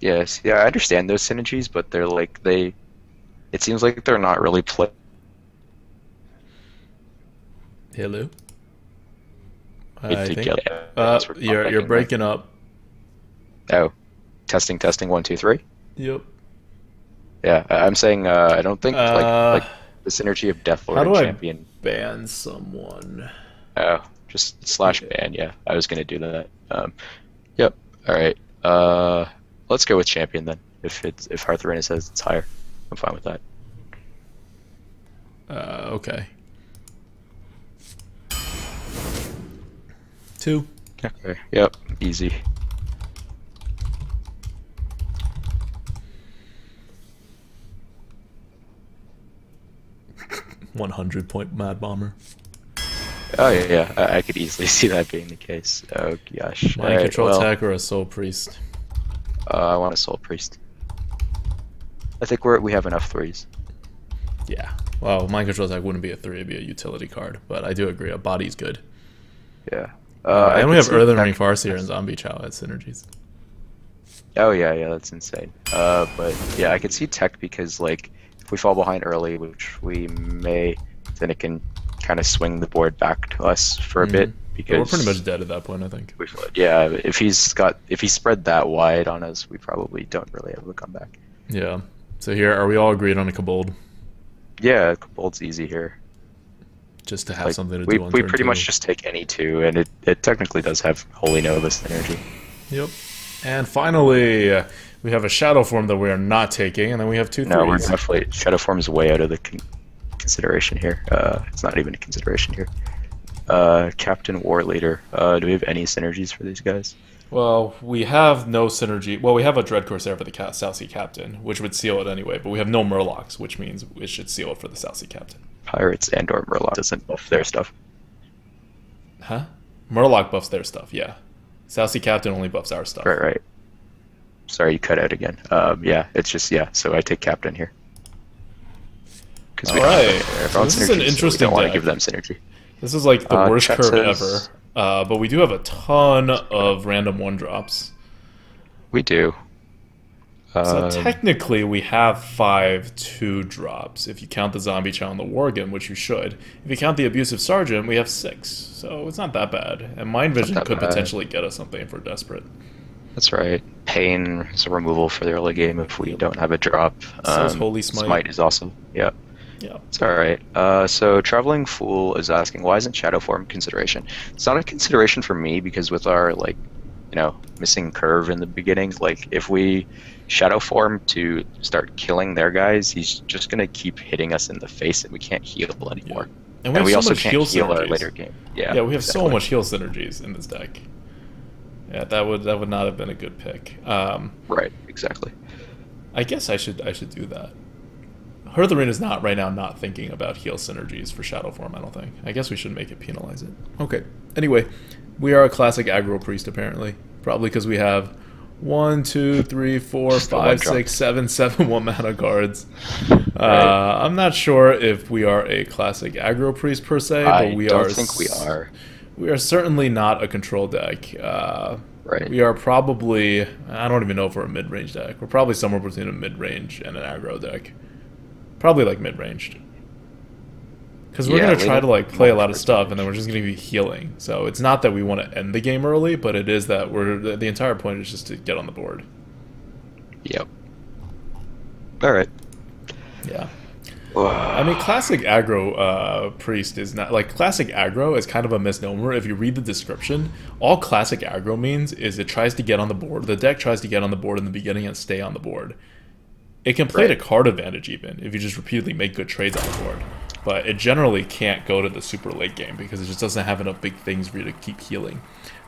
Yes, yeah, I understand those synergies, but they're like, it seems like they're not really Hello? You're breaking up. Oh, testing, 1 2 3. Yep. Yeah, I'm saying I don't think like the synergy of Deathlord and Champion. Ban someone. Oh, just /ban. Yeah, I was gonna do that. Yep. All right. Let's go with Champion then. If Hearth Arena says it's higher, I'm fine with that. Okay. 2. Okay. Yep. Easy. $100-point Mad Bomber. Oh yeah, I could easily see that being the case. Oh gosh. Mind Control Tech or a Soul Priest? I want a Soul Priest. I think we have enough 3s. Yeah. Well, Mind Control Tech wouldn't be a 3; it'd be a utility card. But I do agree, a body's good. Yeah. And we have Earthen Ring Farseer and Zombie Chow as synergies. Oh yeah, that's insane. But yeah, I could see Tech because like if we fall behind early, which we may, then it can kind of swing the board back to us for a bit. Because we're pretty much dead at that point, I think. Yeah, if he's spread that wide on us, we probably don't really have a comeback. Yeah. So here, are we all agreed on a Kobold? Yeah, Kobold's easy here. Just to have something to do on we turn pretty 2. much just take any 2, and it technically does have Holy Nova synergy. Yep. And finally, we have a Shadow Form that we are not taking, and then we have 2 3s. No, we're definitely... Shadow Form is way out of the consideration here. It's not even a consideration here. Captain War Leader. Do we have any synergies for these guys? Well, we have no synergy. Well, we have a Dread Corsair for the South Sea Captain, which would seal it anyway, but we have no Murlocs, which means it should seal it for the South Sea Captain. Pirates and or Murloc doesn't buff their stuff. Huh? Murloc buffs their stuff, yeah. South Sea Captain only buffs our stuff. Right. Sorry, you cut out again. Yeah, it's just, yeah, so I take Captain here. Alright, so this is an interesting deck. We don't want to give them synergy. This is like the worst curve ever. But we do have a ton of random 1-drops. We do. So technically we have 5 2-drops, if you count the Zombie Chow and the Worgen, which you should. If you count the Abusive Sergeant, we have 6. So it's not that bad. And Mind Vision could potentially get us something if we're desperate. That's right. Pain is a removal for the early game if we don't have a drop. So is Holy Smite. Smite is awesome. Yeah. Yeah. It's alright. So Traveling Fool is asking, why isn't Shadow Form consideration? It's not a consideration for me because with our, like, you know, missing curve in the beginning, like, if we Shadow Form to start killing their guys, he's just going to keep hitting us in the face and we can't heal anymore. Yeah. And we also can't heal our later game. Yeah, we have so much heal synergies in this deck. Yeah, that would not have been a good pick. Right, exactly. I guess I should do that. Hearth Arena is not right now not thinking about heal synergies for Shadow Form, I don't think. I guess we should make it penalize it. Okay. Anyway, we are a classic aggro priest apparently. Probably because we have 1, 2, 3, 4, Just the 5, one drop. 6, 7, 7 1-mana cards. Right. I'm not sure if we are a classic aggro priest per se, but I we don't are. think we are. We are certainly not a control deck. Right. We are probably. I don't even know if we're a mid-range deck. We're probably somewhere between a mid-range and an aggro deck. Probably like mid-ranged. Because we're gonna try to like play a lot of stuff, and then we're just gonna be healing. So it's not that we want to end the game early, but it is that the entire point is just to get on the board. Yep. All right. Yeah. I mean, classic aggro priest is not like classic aggro is kind of a misnomer. If you read the description, all classic aggro means is it tries to get on the board. The deck tries to get on the board in the beginning and stay on the board. It can play to card advantage even if you just repeatedly make good trades on the board. But it generally can't go to the super late game because it just doesn't have enough big things for you to keep healing.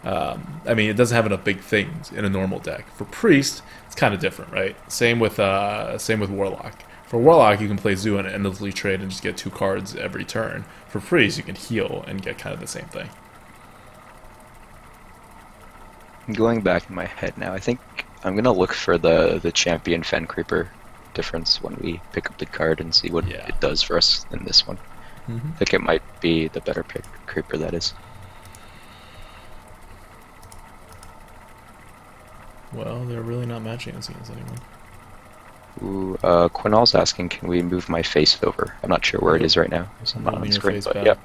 I mean, it doesn't have enough big things in a normal deck. For Priest, it's kind of different, right? Same with Warlock. For Warlock, you can play Zoo and endlessly trade and just get 2 cards every turn. For Priest, you can heal and get kind of the same thing. Going back in my head now, I think I'm going to look for the champion Fen Creeper difference when we pick up the card and see what it does for us in this one. I think it might be the better pick Creeper, that is. Well, they're really not matching us against anyone. Ooh, Quinal's asking, can we move my face over? I'm not sure where it is right now. It's not on screen, but yeah.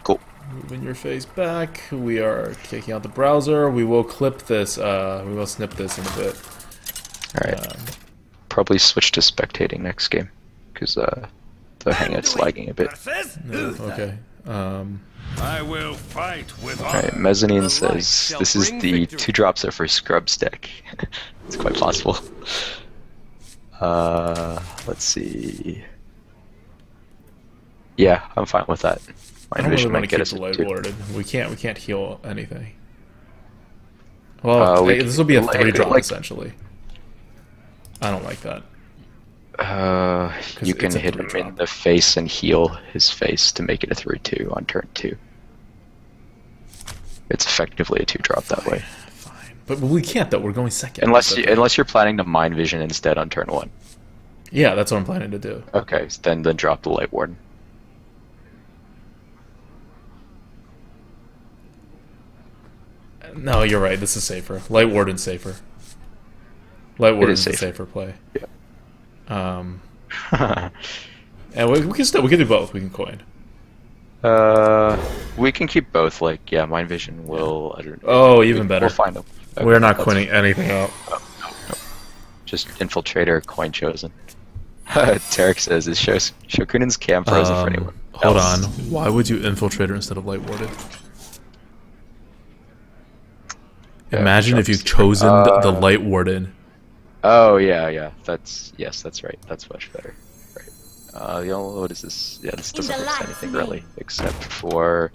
Cool. Moving your face back. We are kicking out the browser. We will clip this. We will snip this in a bit. Alright. Probably switch to spectating next game, because the hangout's lagging a bit. No, okay. I will fight with Alright, Mezzanine says this is the 2 drops are for Scrubs deck. It's quite possible. Let's see. Yeah, I'm fine with that. I don't really want to keep the light warded. We can't heal anything. Well, this will be a 3-drop essentially. I don't like that. You can hit him in the face and heal his face to make it a 3/2 on turn 2. It's effectively a 2-drop that way. Fine, but we can't though. We're going second. Unless you're planning to Mind Vision instead on turn 1. Yeah, that's what I'm planning to do. Okay, then drop the Light Warden. No, you're right. This is safer. Light Warden's safer. Light Warden's a safer play. Yeah. And we can do both. We can coin. We can keep both. Like, yeah, Mind Vision will. Even better. We'll find them. Okay, we're not coining anything up. No. Just Infiltrator, coin chosen. Tarek says, "Is Shokunin's cam frozen for anyone?" Hold on. Why would you Infiltrator instead of Light Warded? Imagine if you've chosen the Light Warden. Oh yeah. That's right. That's much better. Right. What is this? Yeah, this doesn't lose anything really, except for.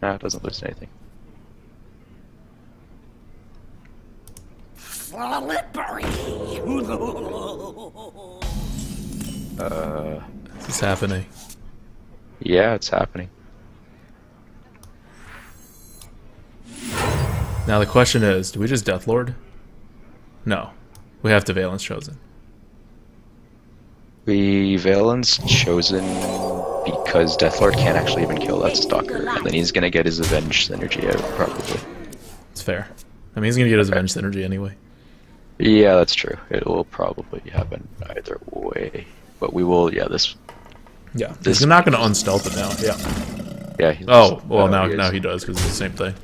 No, it doesn't lose anything. Is this happening? Yeah, it's happening. Now the question is, do we just Deathlord? No. We have to Valence chosen. We Valence chosen because Deathlord can't actually even kill that Stalker, and then he's gonna get his Avenge synergy out, probably. It's fair. I mean, he's gonna get his Avenge synergy anyway. Yeah, that's true. It will probably happen either way. But we will, this... Yeah, he's not gonna unstealth it now, Yeah. Now he does, because it's the same thing.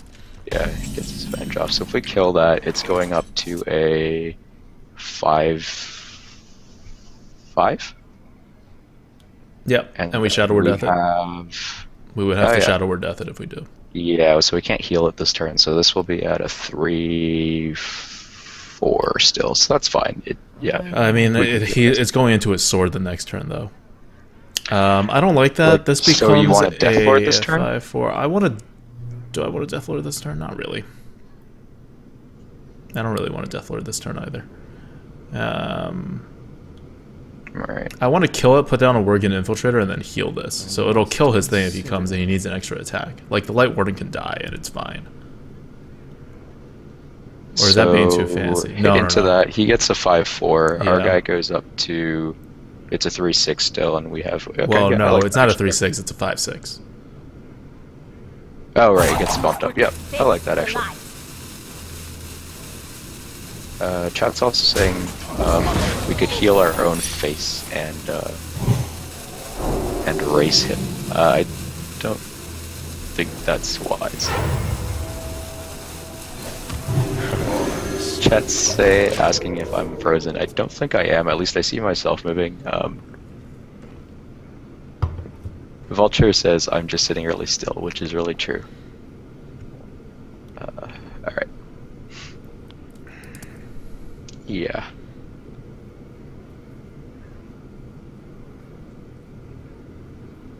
Yeah, he gets his Avenge off. So if we kill that, it's going up to a 5/5? Yep, and we Shadow Word Death it. We would have to Shadow Word Death it if we do. Yeah, so we can't heal it this turn, so this will be at a 3/4 still, so that's fine. I mean, it's going into his sword the next turn, though. I don't like that. This becomes so you want to Deathlord this turn? 5/4. Do I want to Deathlord this turn? Not really. I don't really want to Deathlord this turn either. Right. I want to kill it, put down a Worgen Infiltrator, and then heal this. So it'll kill his thing if he comes and he needs an extra attack. Like, the Light Warden can die, and it's fine. Or is that being too fancy? No, into that, he gets a 5-4. Yeah. Our guy goes up to... It's a 3-6 still, and we have... Okay, well, yeah, no, like it's not a 3-6, it's a 5-6. Oh, right, it gets bumped up. Yep, I like that, actually. Chat's also saying we could heal our own face and race him. I don't think that's wise. Chat's asking if I'm frozen. I don't think I am. At least I see myself moving. Vulture says I'm just sitting really still, which is really true. Alright. Yeah.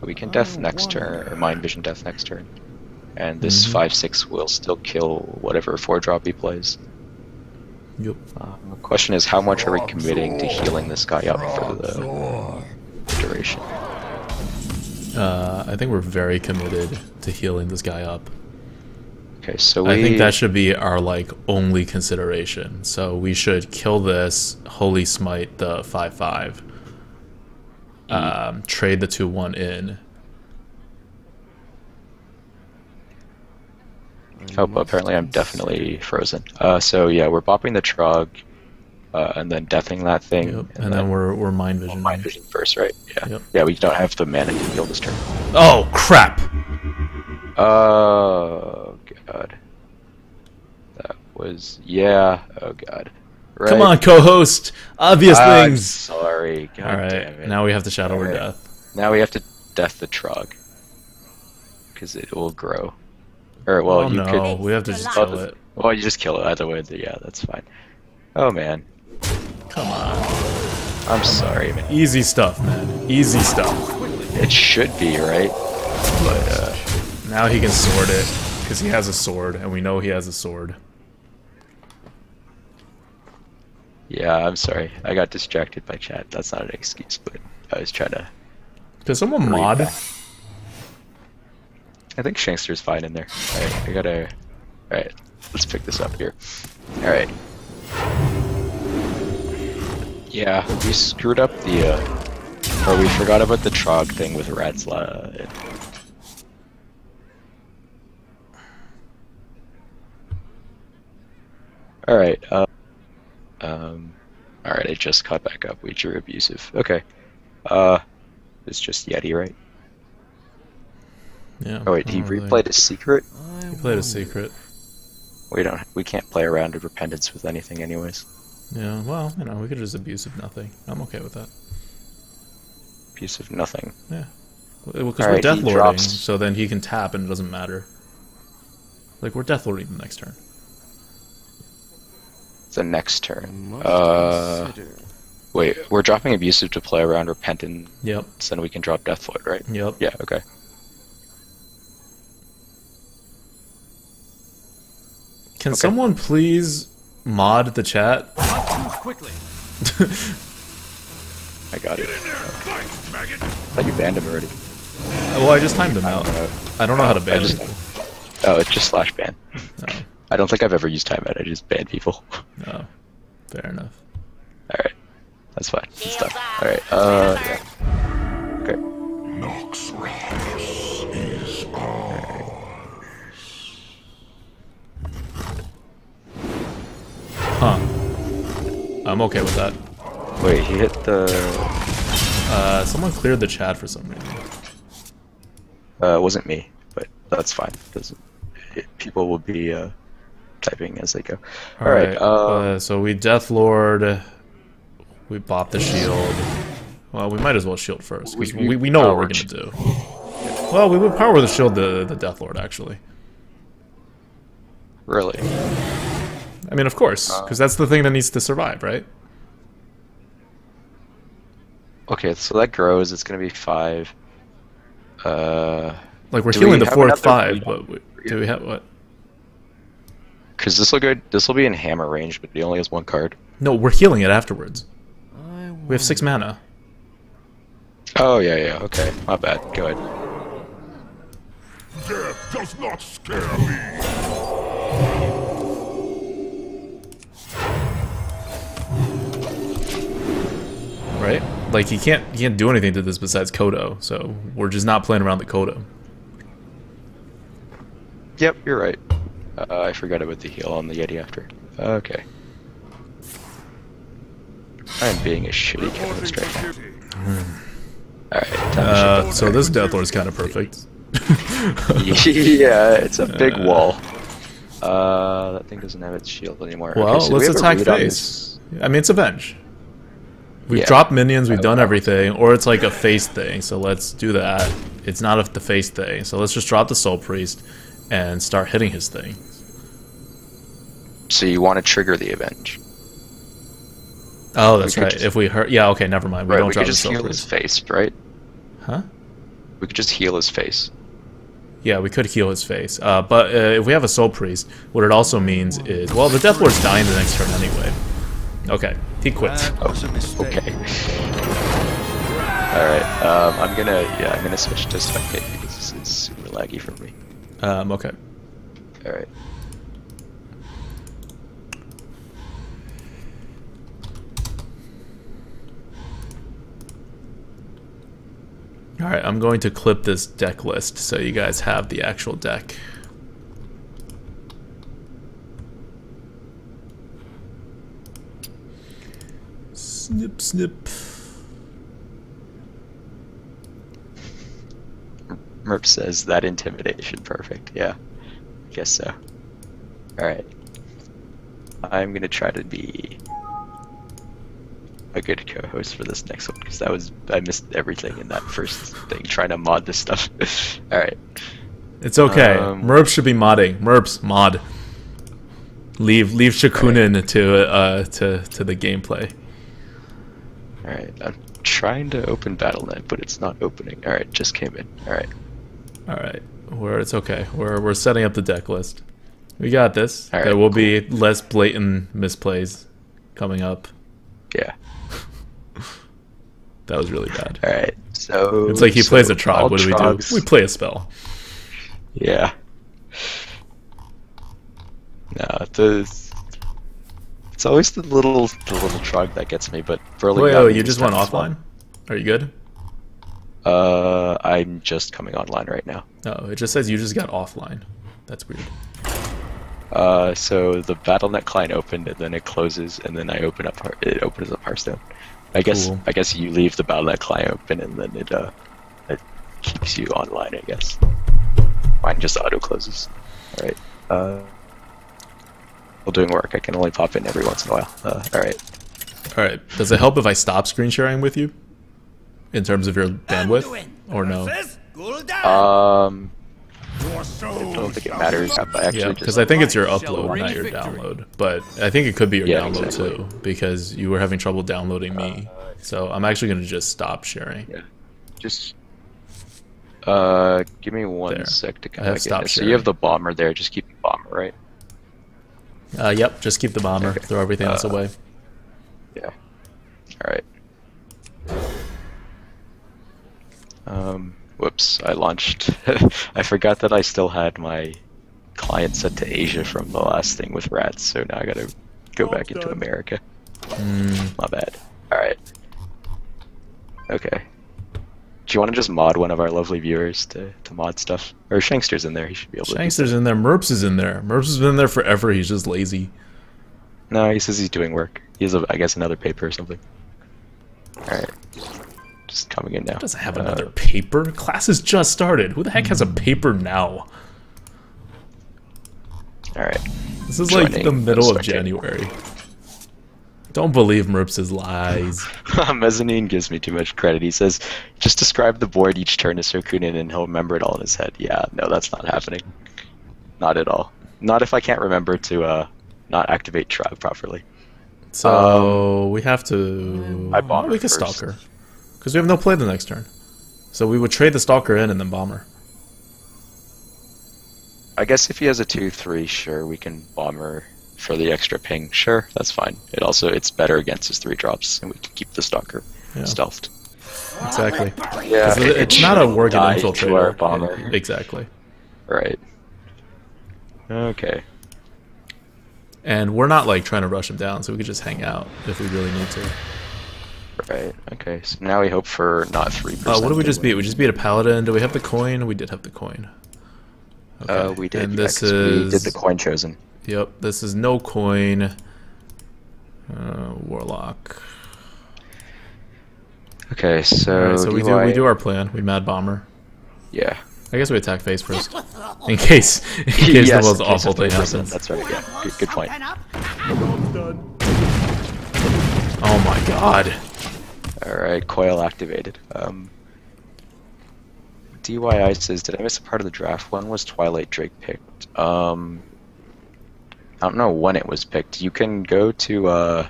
We can death next turn, or mind vision death next turn. And this 5-6 will still kill whatever 4-drop he plays. Yep. The question is, how much are we committing to healing this guy up for the duration? I think we're very committed to healing this guy up. Okay, so I think that should be our like only consideration. So we should kill this, Holy Smite the 5-5, trade the 2-1 in. Oh, but apparently I'm definitely frozen. So yeah, we're bopping the Trog, and then deathing that thing. Yep. And then we're mind vision. Mind vision first, right? Yeah. Yep. Yeah, we don't have the mana to heal this turn. Oh crap! Oh god. That was oh god. Right. Come on, co-host. Obvious I'm things. Sorry. God All right. damn it. Now we have to shadow our death. Now we have to death the Trog because it will grow. Or well, you could. We have to just kill it. Well, you just kill it either way. Yeah, that's fine. Oh man. Come on. I'm sorry, man. Easy stuff, man. Easy stuff. It should be, right? But now he can sword it because he has a sword, and we know he has a sword. yeah, I'm sorry. I got distracted by chat. That's not an excuse, but I was trying to. Does someone mod? I think Shengster's fine in there. Alright, I gotta... Alright, let's pick this up here. Alright. Yeah, we screwed up the, or we forgot about the Trog thing with Ratzla. Alright, alright, I just caught back up. We drew abusive. Okay. It's just Yeti, right? Yeah. Oh wait, he replayed a secret? He played a secret. We can't play around with Repentance with anything anyways. Yeah, well, you know, we could just abusive nothing. I'm okay with that. Abusive nothing. Yeah. Because we're death lording, so then he can tap and it doesn't matter. Like, we're death lording the next turn. The next turn. Wait, we're dropping abusive to play around Repentance. Yep. So then we can drop Deathlord, right? Yep. Yeah, okay. Can someone please mod the chat? Quickly. I got it. I thought you banned him already. Well, I just timed him out. I don't know how to ban him. Oh, it's just /ban. No. I don't think I've ever used timeout. I just ban people. No. Fair enough. Alright. That's fine. Good stuff. Alright, yeah. Okay. Huh. I'm okay with that. Wait, he hit the... Someone cleared the chat for some reason. It wasn't me, but that's fine. People will be typing as they go. Alright, so we Deathlord, we bop the shield. Well, we might as well shield first, because we know what we're going to do. Well, we would power the shield the Deathlord, actually. Really? I mean, of course, because that's the thing that needs to survive, right? Okay, so that grows. It's going to be 5. Like, we're healing the 4th 5, but do we have what? Because this will go. This will be in hammer range, but he only has 1 card. No, we're healing it afterwards. We have 6 mana. Oh yeah. Okay, my bad. Go ahead. Death does not scare me. right? Like he can't do anything to this besides Kodo, so we're just not playing around the Kodo. Yep, you're right. I forgot about the heal on the Yeti after. Okay. I'm being a shitty chemist right now. Alright, so this Deathlord is kind of perfect. Yeah, it's a big wall. That thing doesn't have its shield anymore. Well, okay, so let's attack face. I mean, it's Avenge. We've dropped minions, we've done everything, or it's like a face thing, so let's do that. It's not the face thing, so let's just drop the Soul Priest and start hitting his thing. So you want to trigger the Avenge? Oh, that's right. If we hurt, yeah, okay, never mind. We don't drop the Soul Priest. We could just heal his face, right? Huh? We could just heal his face. Yeah, we could heal his face. But if we have a Soul Priest, what it also means is, well, the Deathlord's dying the next turn anyway. Okay, he quits. Oh, okay. Alright, I'm gonna switch to spectate because this is super laggy for me. Okay. Alright. Alright, I'm going to clip this deck list so you guys have the actual deck. Snip, snip. Merp says that intimidation perfect. Yeah, I guess so. Alright. I'm gonna try to be a good co-host for this next one because I missed everything in that first thing trying to mod this stuff. Alright. It's okay. Merps should be modding. Merps mod. Leave Shokunin to the gameplay. Alright, I'm trying to open Battle.net, but it's not opening. Alright, just came in. Alright. Alright. It's okay. We're setting up the deck list. We got this. All right, there will be less blatant misplays coming up. Yeah. That was really bad. Alright, so... It's like he plays a Trog. What do we do? We play a spell. Yeah. No, it's always the little Trog that gets me, but Burling... Wait, you just went offline? Are you good? I'm just coming online right now. Oh, it just says you just got offline. That's weird. So the Battle.net client opened, and then it closes, and then it opens up Hearthstone. I guess you leave the Battle.net client open, and then it keeps you online, I guess. Mine just auto closes. Alright. While doing work, I can only pop in every once in a while. Alright. Alright. Does it help if I stop screen sharing with you? In terms of your bandwidth? Or no? I don't think it matters. Yeah, because I think it's your upload, not your download. But I think it could be your download too, because you were having trouble downloading me. So I'm actually going to just stop sharing. Yeah. Just give me one sec to kind of get this. So you have the bomber there. Just keep the bomber, right? Yep. Just keep the bomber. Okay. Throw everything else away. Yeah. All right. Whoops, I launched. I forgot that I still had my client set to Asia from the last thing with rats, so now I gotta go back into America. My bad. Alright. Okay. Do you want to just mod one of our lovely viewers to mod stuff? Or Shengster's in there, he should be able to. Shengster's in there, Merps is in there. Merps has been in there forever, he's just lazy. No, he says he's doing work. He has, I guess, another paper or something. Alright. Just coming in now. Doesn't have another paper. Class has just started. Who the heck has a paper now? All right. This is like the middle of January. Don't believe Merps' lies. Mezzanine gives me too much credit. He says, just describe the board each turn to Shokunin and he'll remember it all in his head. Yeah, no, that's not happening. Not at all. Not if I can't remember to not activate Trog properly. So we have to... we could Stalker. Because we have no play the next turn. So we would trade the Stalker in and then Bomber. I guess if he has a 2-3, sure, we can Bomber for the extra ping. Sure, that's fine. It's better against his 3 drops, and we can keep the Stalker stealthed. Exactly. Yeah, it's not a working infiltrator. Bomber. Exactly. Right. Okay. And we're not like trying to rush him down, so we could just hang out if we really need to. Right, okay, so now we hope for not 3%. What did we just beat? We just beat a Paladin. Do we have the coin? We did have the coin. Okay. We did, and yeah, this we is... did the coin chosen. Yep, this is no coin. Warlock. Okay, so... Alright, so we do our plan. We Mad Bomber. Yeah. I guess we attack face first. In case yes, the most awful thing happens. That's right, yeah. Good point. Oh my god. Alright, coil activated. DYI says, did I miss a part of the draft? When was Twilight Drake picked? I don't know when it was picked. You can go to, I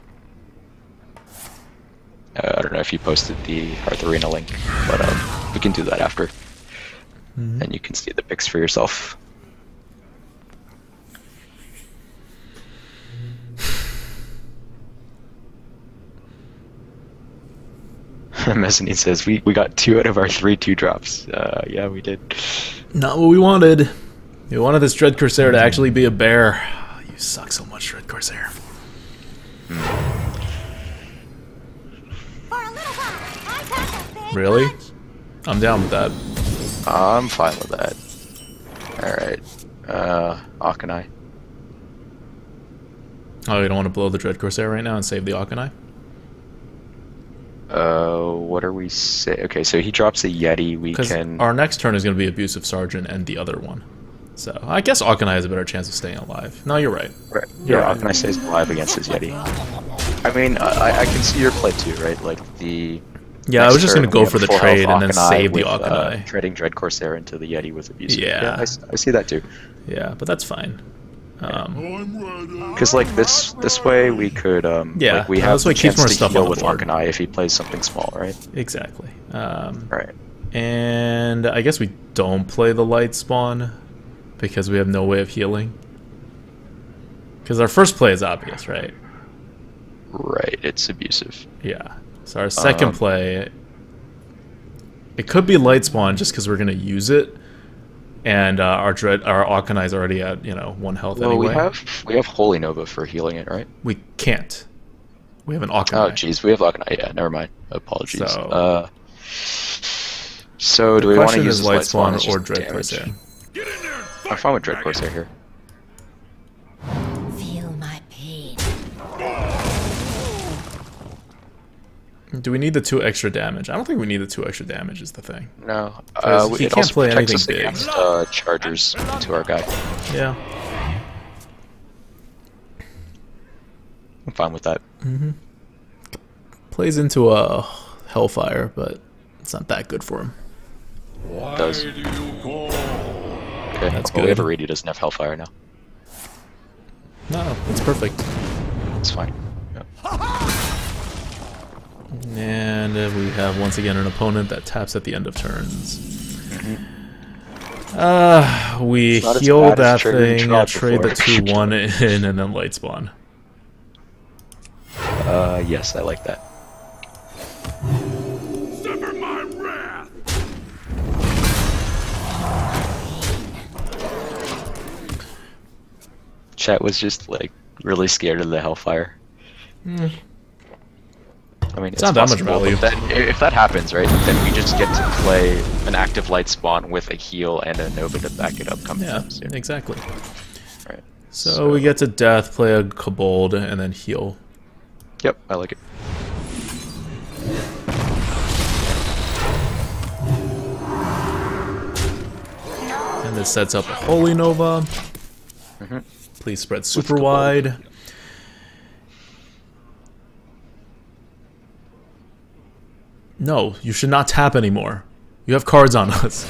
don't know if you posted the Hearth Arena link, but we can do that after. And you can see the picks for yourself. Mezzanine says, we got 2 out of our 3 2-drops. Yeah, we did. Not what we wanted. We wanted this Dread Corsair to actually be a bear. You suck so much, Dread Corsair. Really? I'm down with that. I'm fine with that. Alright. Akanai. Oh, you don't want to blow the Dread Corsair right now and save the Akanai? What are we say? Okay, so he drops a Yeti. We can. Our next turn is going to be Abusive Sergeant and the other one. So I guess Akanai has a better chance of staying alive. No, you're right. Right. You're right. Akanai stays alive against his Yeti. I mean, I can see your play too, right? Like the. Yeah, I was just going to go for the trade and then save the Akanai. Trading Dread Corsair into the Yeti with Abusive. Yeah. I see that too. Yeah, but that's fine. Because like this way we could yeah, like we have this way the chance more to stuff heal on the with board. Akanai if he plays something small, right? Exactly. Right. And I guess we don't play the light spawn because we have no way of healing. Because our first play is obvious, right? Right. It's Abusive. Yeah. So our second play, it could be light spawn just because we're gonna use it. And our Akanai is already at 1 health anyway. we have Holy Nova for healing it, right? We can't. We have an Akanai. Oh jeez, we have Akanai. Yeah, never mind. Apologies. So, so do we want to use light spawn or Dread Corsair? I'm fine with Dread Corsair here. Feel my pain. Do we need the 2 extra damage? I don't think we need the 2 extra damage is the thing. No. He it can't also play protects anything us big. against chargers to our guy. Yeah. I'm fine with that. Plays into a Hellfire, but it's not that good for him. It does. Okay, That's well, good. Whatever he doesn't have Hellfire now. No, it's perfect. It's fine. Yeah. And we have once again an opponent that taps at the end of turns. We heal that thing, trade the 2-1 in, and then light spawn. Yes, I like that. Sever my wrath. Chat was just like really scared of the Hellfire. I mean, it's not that much possible, value. but then, if that happens, right, then we just get to play an active light spawn with a heal and a Nova to back it up coming up soon. Exactly. Right. So we get to death, play a Kobold, and then heal. Yep, I like it. And this sets up a Holy Nova. Please spread super wide. No, you should not tap anymore. You have cards on us.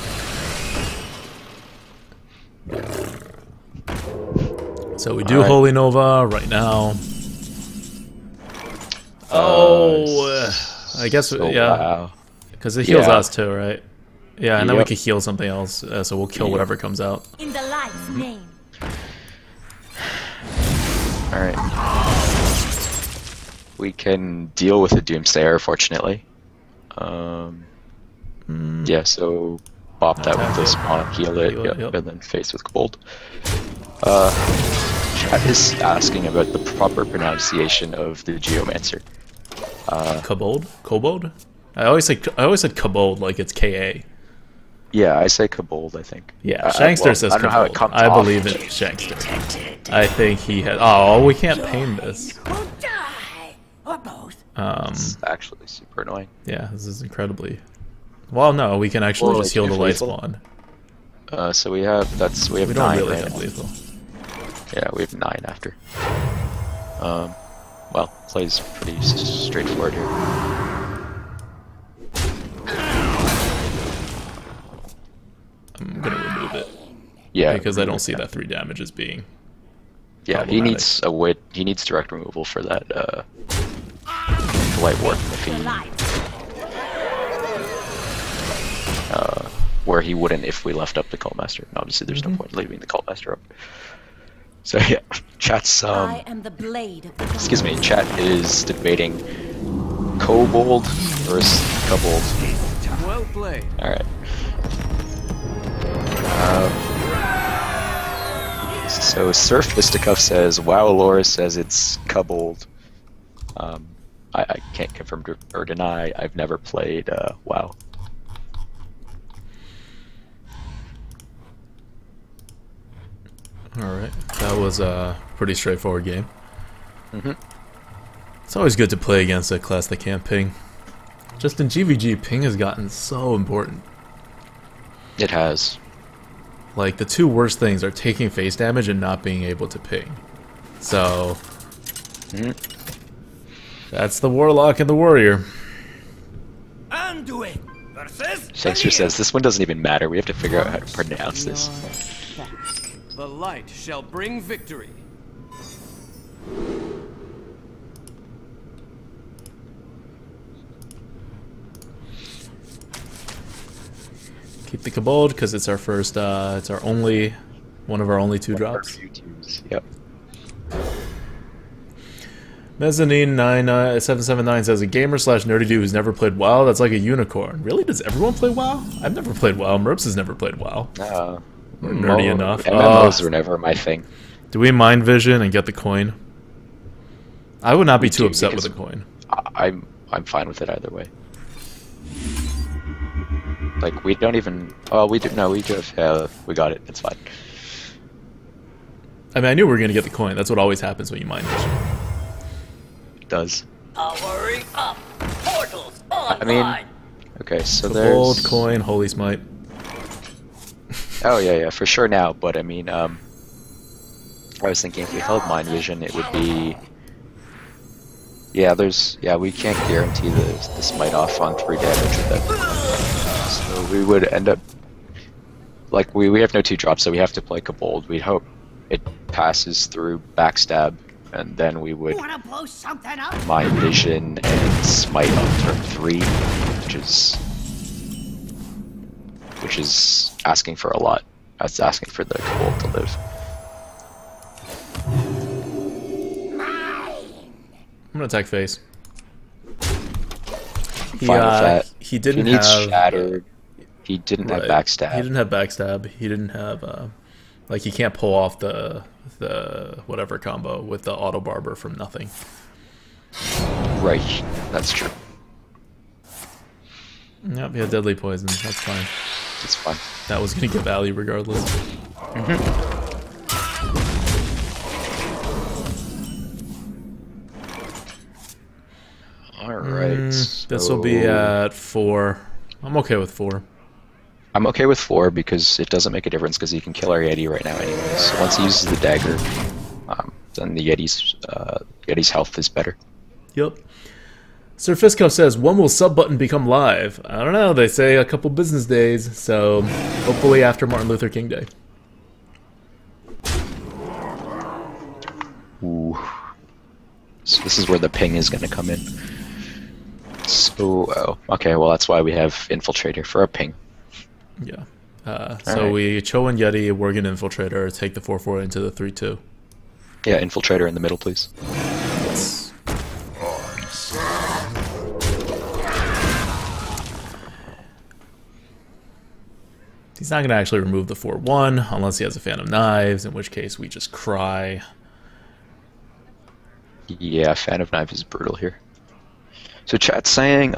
So we do Holy Nova right now. I guess, yeah. Because it heals us too, right? Yeah, and then we can heal something else, so we'll kill whatever comes out. In the light's name. Alright. We can deal with the Doomsayer, fortunately. Yeah, so bop that with the spawn, heal it, and then face with Kobold. Chat is asking about the proper pronunciation of the Geomancer. Kobold? Kobold? I always said Kobold like it's K-A. Yeah, I say Kobold, I think. Yeah, Shengster says I don't know how it Kobold. comes I off. believe it's Shengster. I think he had... Oh, we can't pain this. Or die. Or both. It's actually super annoying. Yeah, this is incredibly... Well, no, we can actually Well, just heal the light lethal? spawn. So we have We don't 9 really right have now. lethal. Yeah, we have 9 after. Well, plays pretty straightforward here. I'm gonna remove it. Yeah, Because I don't see that 3 damage as being... Yeah, he needs a wit. He needs direct removal for that light warp. If he where he wouldn't if we left up the Cult Master. And obviously, there's no point leaving the Cult Master up. So yeah, chat's I am the blade of the excuse me, chat is debating Kobold versus Kobold. Well played. All right. So Surf Fisticuff says, "Wow, Laura says it's Kobold." I can't confirm or deny. I've never played WoW. Alright, that was a pretty straightforward game. It's always good to play against a class that can't ping. Just in GVG, ping has gotten so important. It has. Like, the 2 worst things are taking face damage and not being able to ping. So... That's the Warlock and the Warrior. Anduin versus Shakespeare says, "This one doesn't even matter. We have to figure out how to pronounce this." The light shall bring victory. Keep the Kobold, because it's our first, it's our only, one of our only 2 drops. Yep. Mezzanine 779 says, a gamer slash nerdy dude who's never played WoW, that's like a unicorn. Really? Does everyone play WoW? I've never played WoW. Merps has never played WoW. We're nerdy enough. MMOs were never my thing. Do we mind vision and get the coin? I would not be too upset with the coin. I'm fine with it either way. Like, we don't even... Oh, we do... No, we do have... we got it. It's fine. I mean, I knew we were going to get the coin. That's what always happens when you mind vision. It does. Powering up. Portals online. I mean... Okay, so Gold, there's... coin, holy smite. Oh, yeah, for sure now, but I mean, I was thinking if we held mind vision, it would be... Yeah, we can't guarantee the smite off on 3 damage with that. So we would end up... Like, we have no 2 drops, so we have to play Kobold. We'd hope it passes through backstab, and then we would Wanna blow something up? mind vision and smite on turn 3, which is asking for a lot. That's asking for the Kobold to live. I'm going to attack face. Fine with that. He didn't he needs have... Shattered. He didn't have backstab. He didn't have backstab. He didn't have... like, he can't pull off the whatever combo with the auto barber from nothing. Right, that's true. Yep, he had deadly poison. That's fine. It's fine. That was going to get value regardless. Alright. This will be at 4. I'm okay with 4. I'm okay with 4 because it doesn't make a difference because he can kill our Yeti right now anyways. So once he uses the dagger, then the Yeti's health is better. Yep. Sir Fiskov says, when will sub button become live? I don't know, they say a couple business days, so hopefully after Martin Luther King Day. Ooh. So this is where the ping is going to come in. So, okay, well that's why we have Infiltrator for a ping. Yeah. So we Cho and Yeti, Worgen Infiltrator, take the 4-4 into the 3-2. Yeah, Infiltrator in the middle, please. Yes. He's not going to actually remove the 4-1 unless he has a Fan of Knives, in which case we just cry. Yeah, Fan of Knives is brutal here. So chat's saying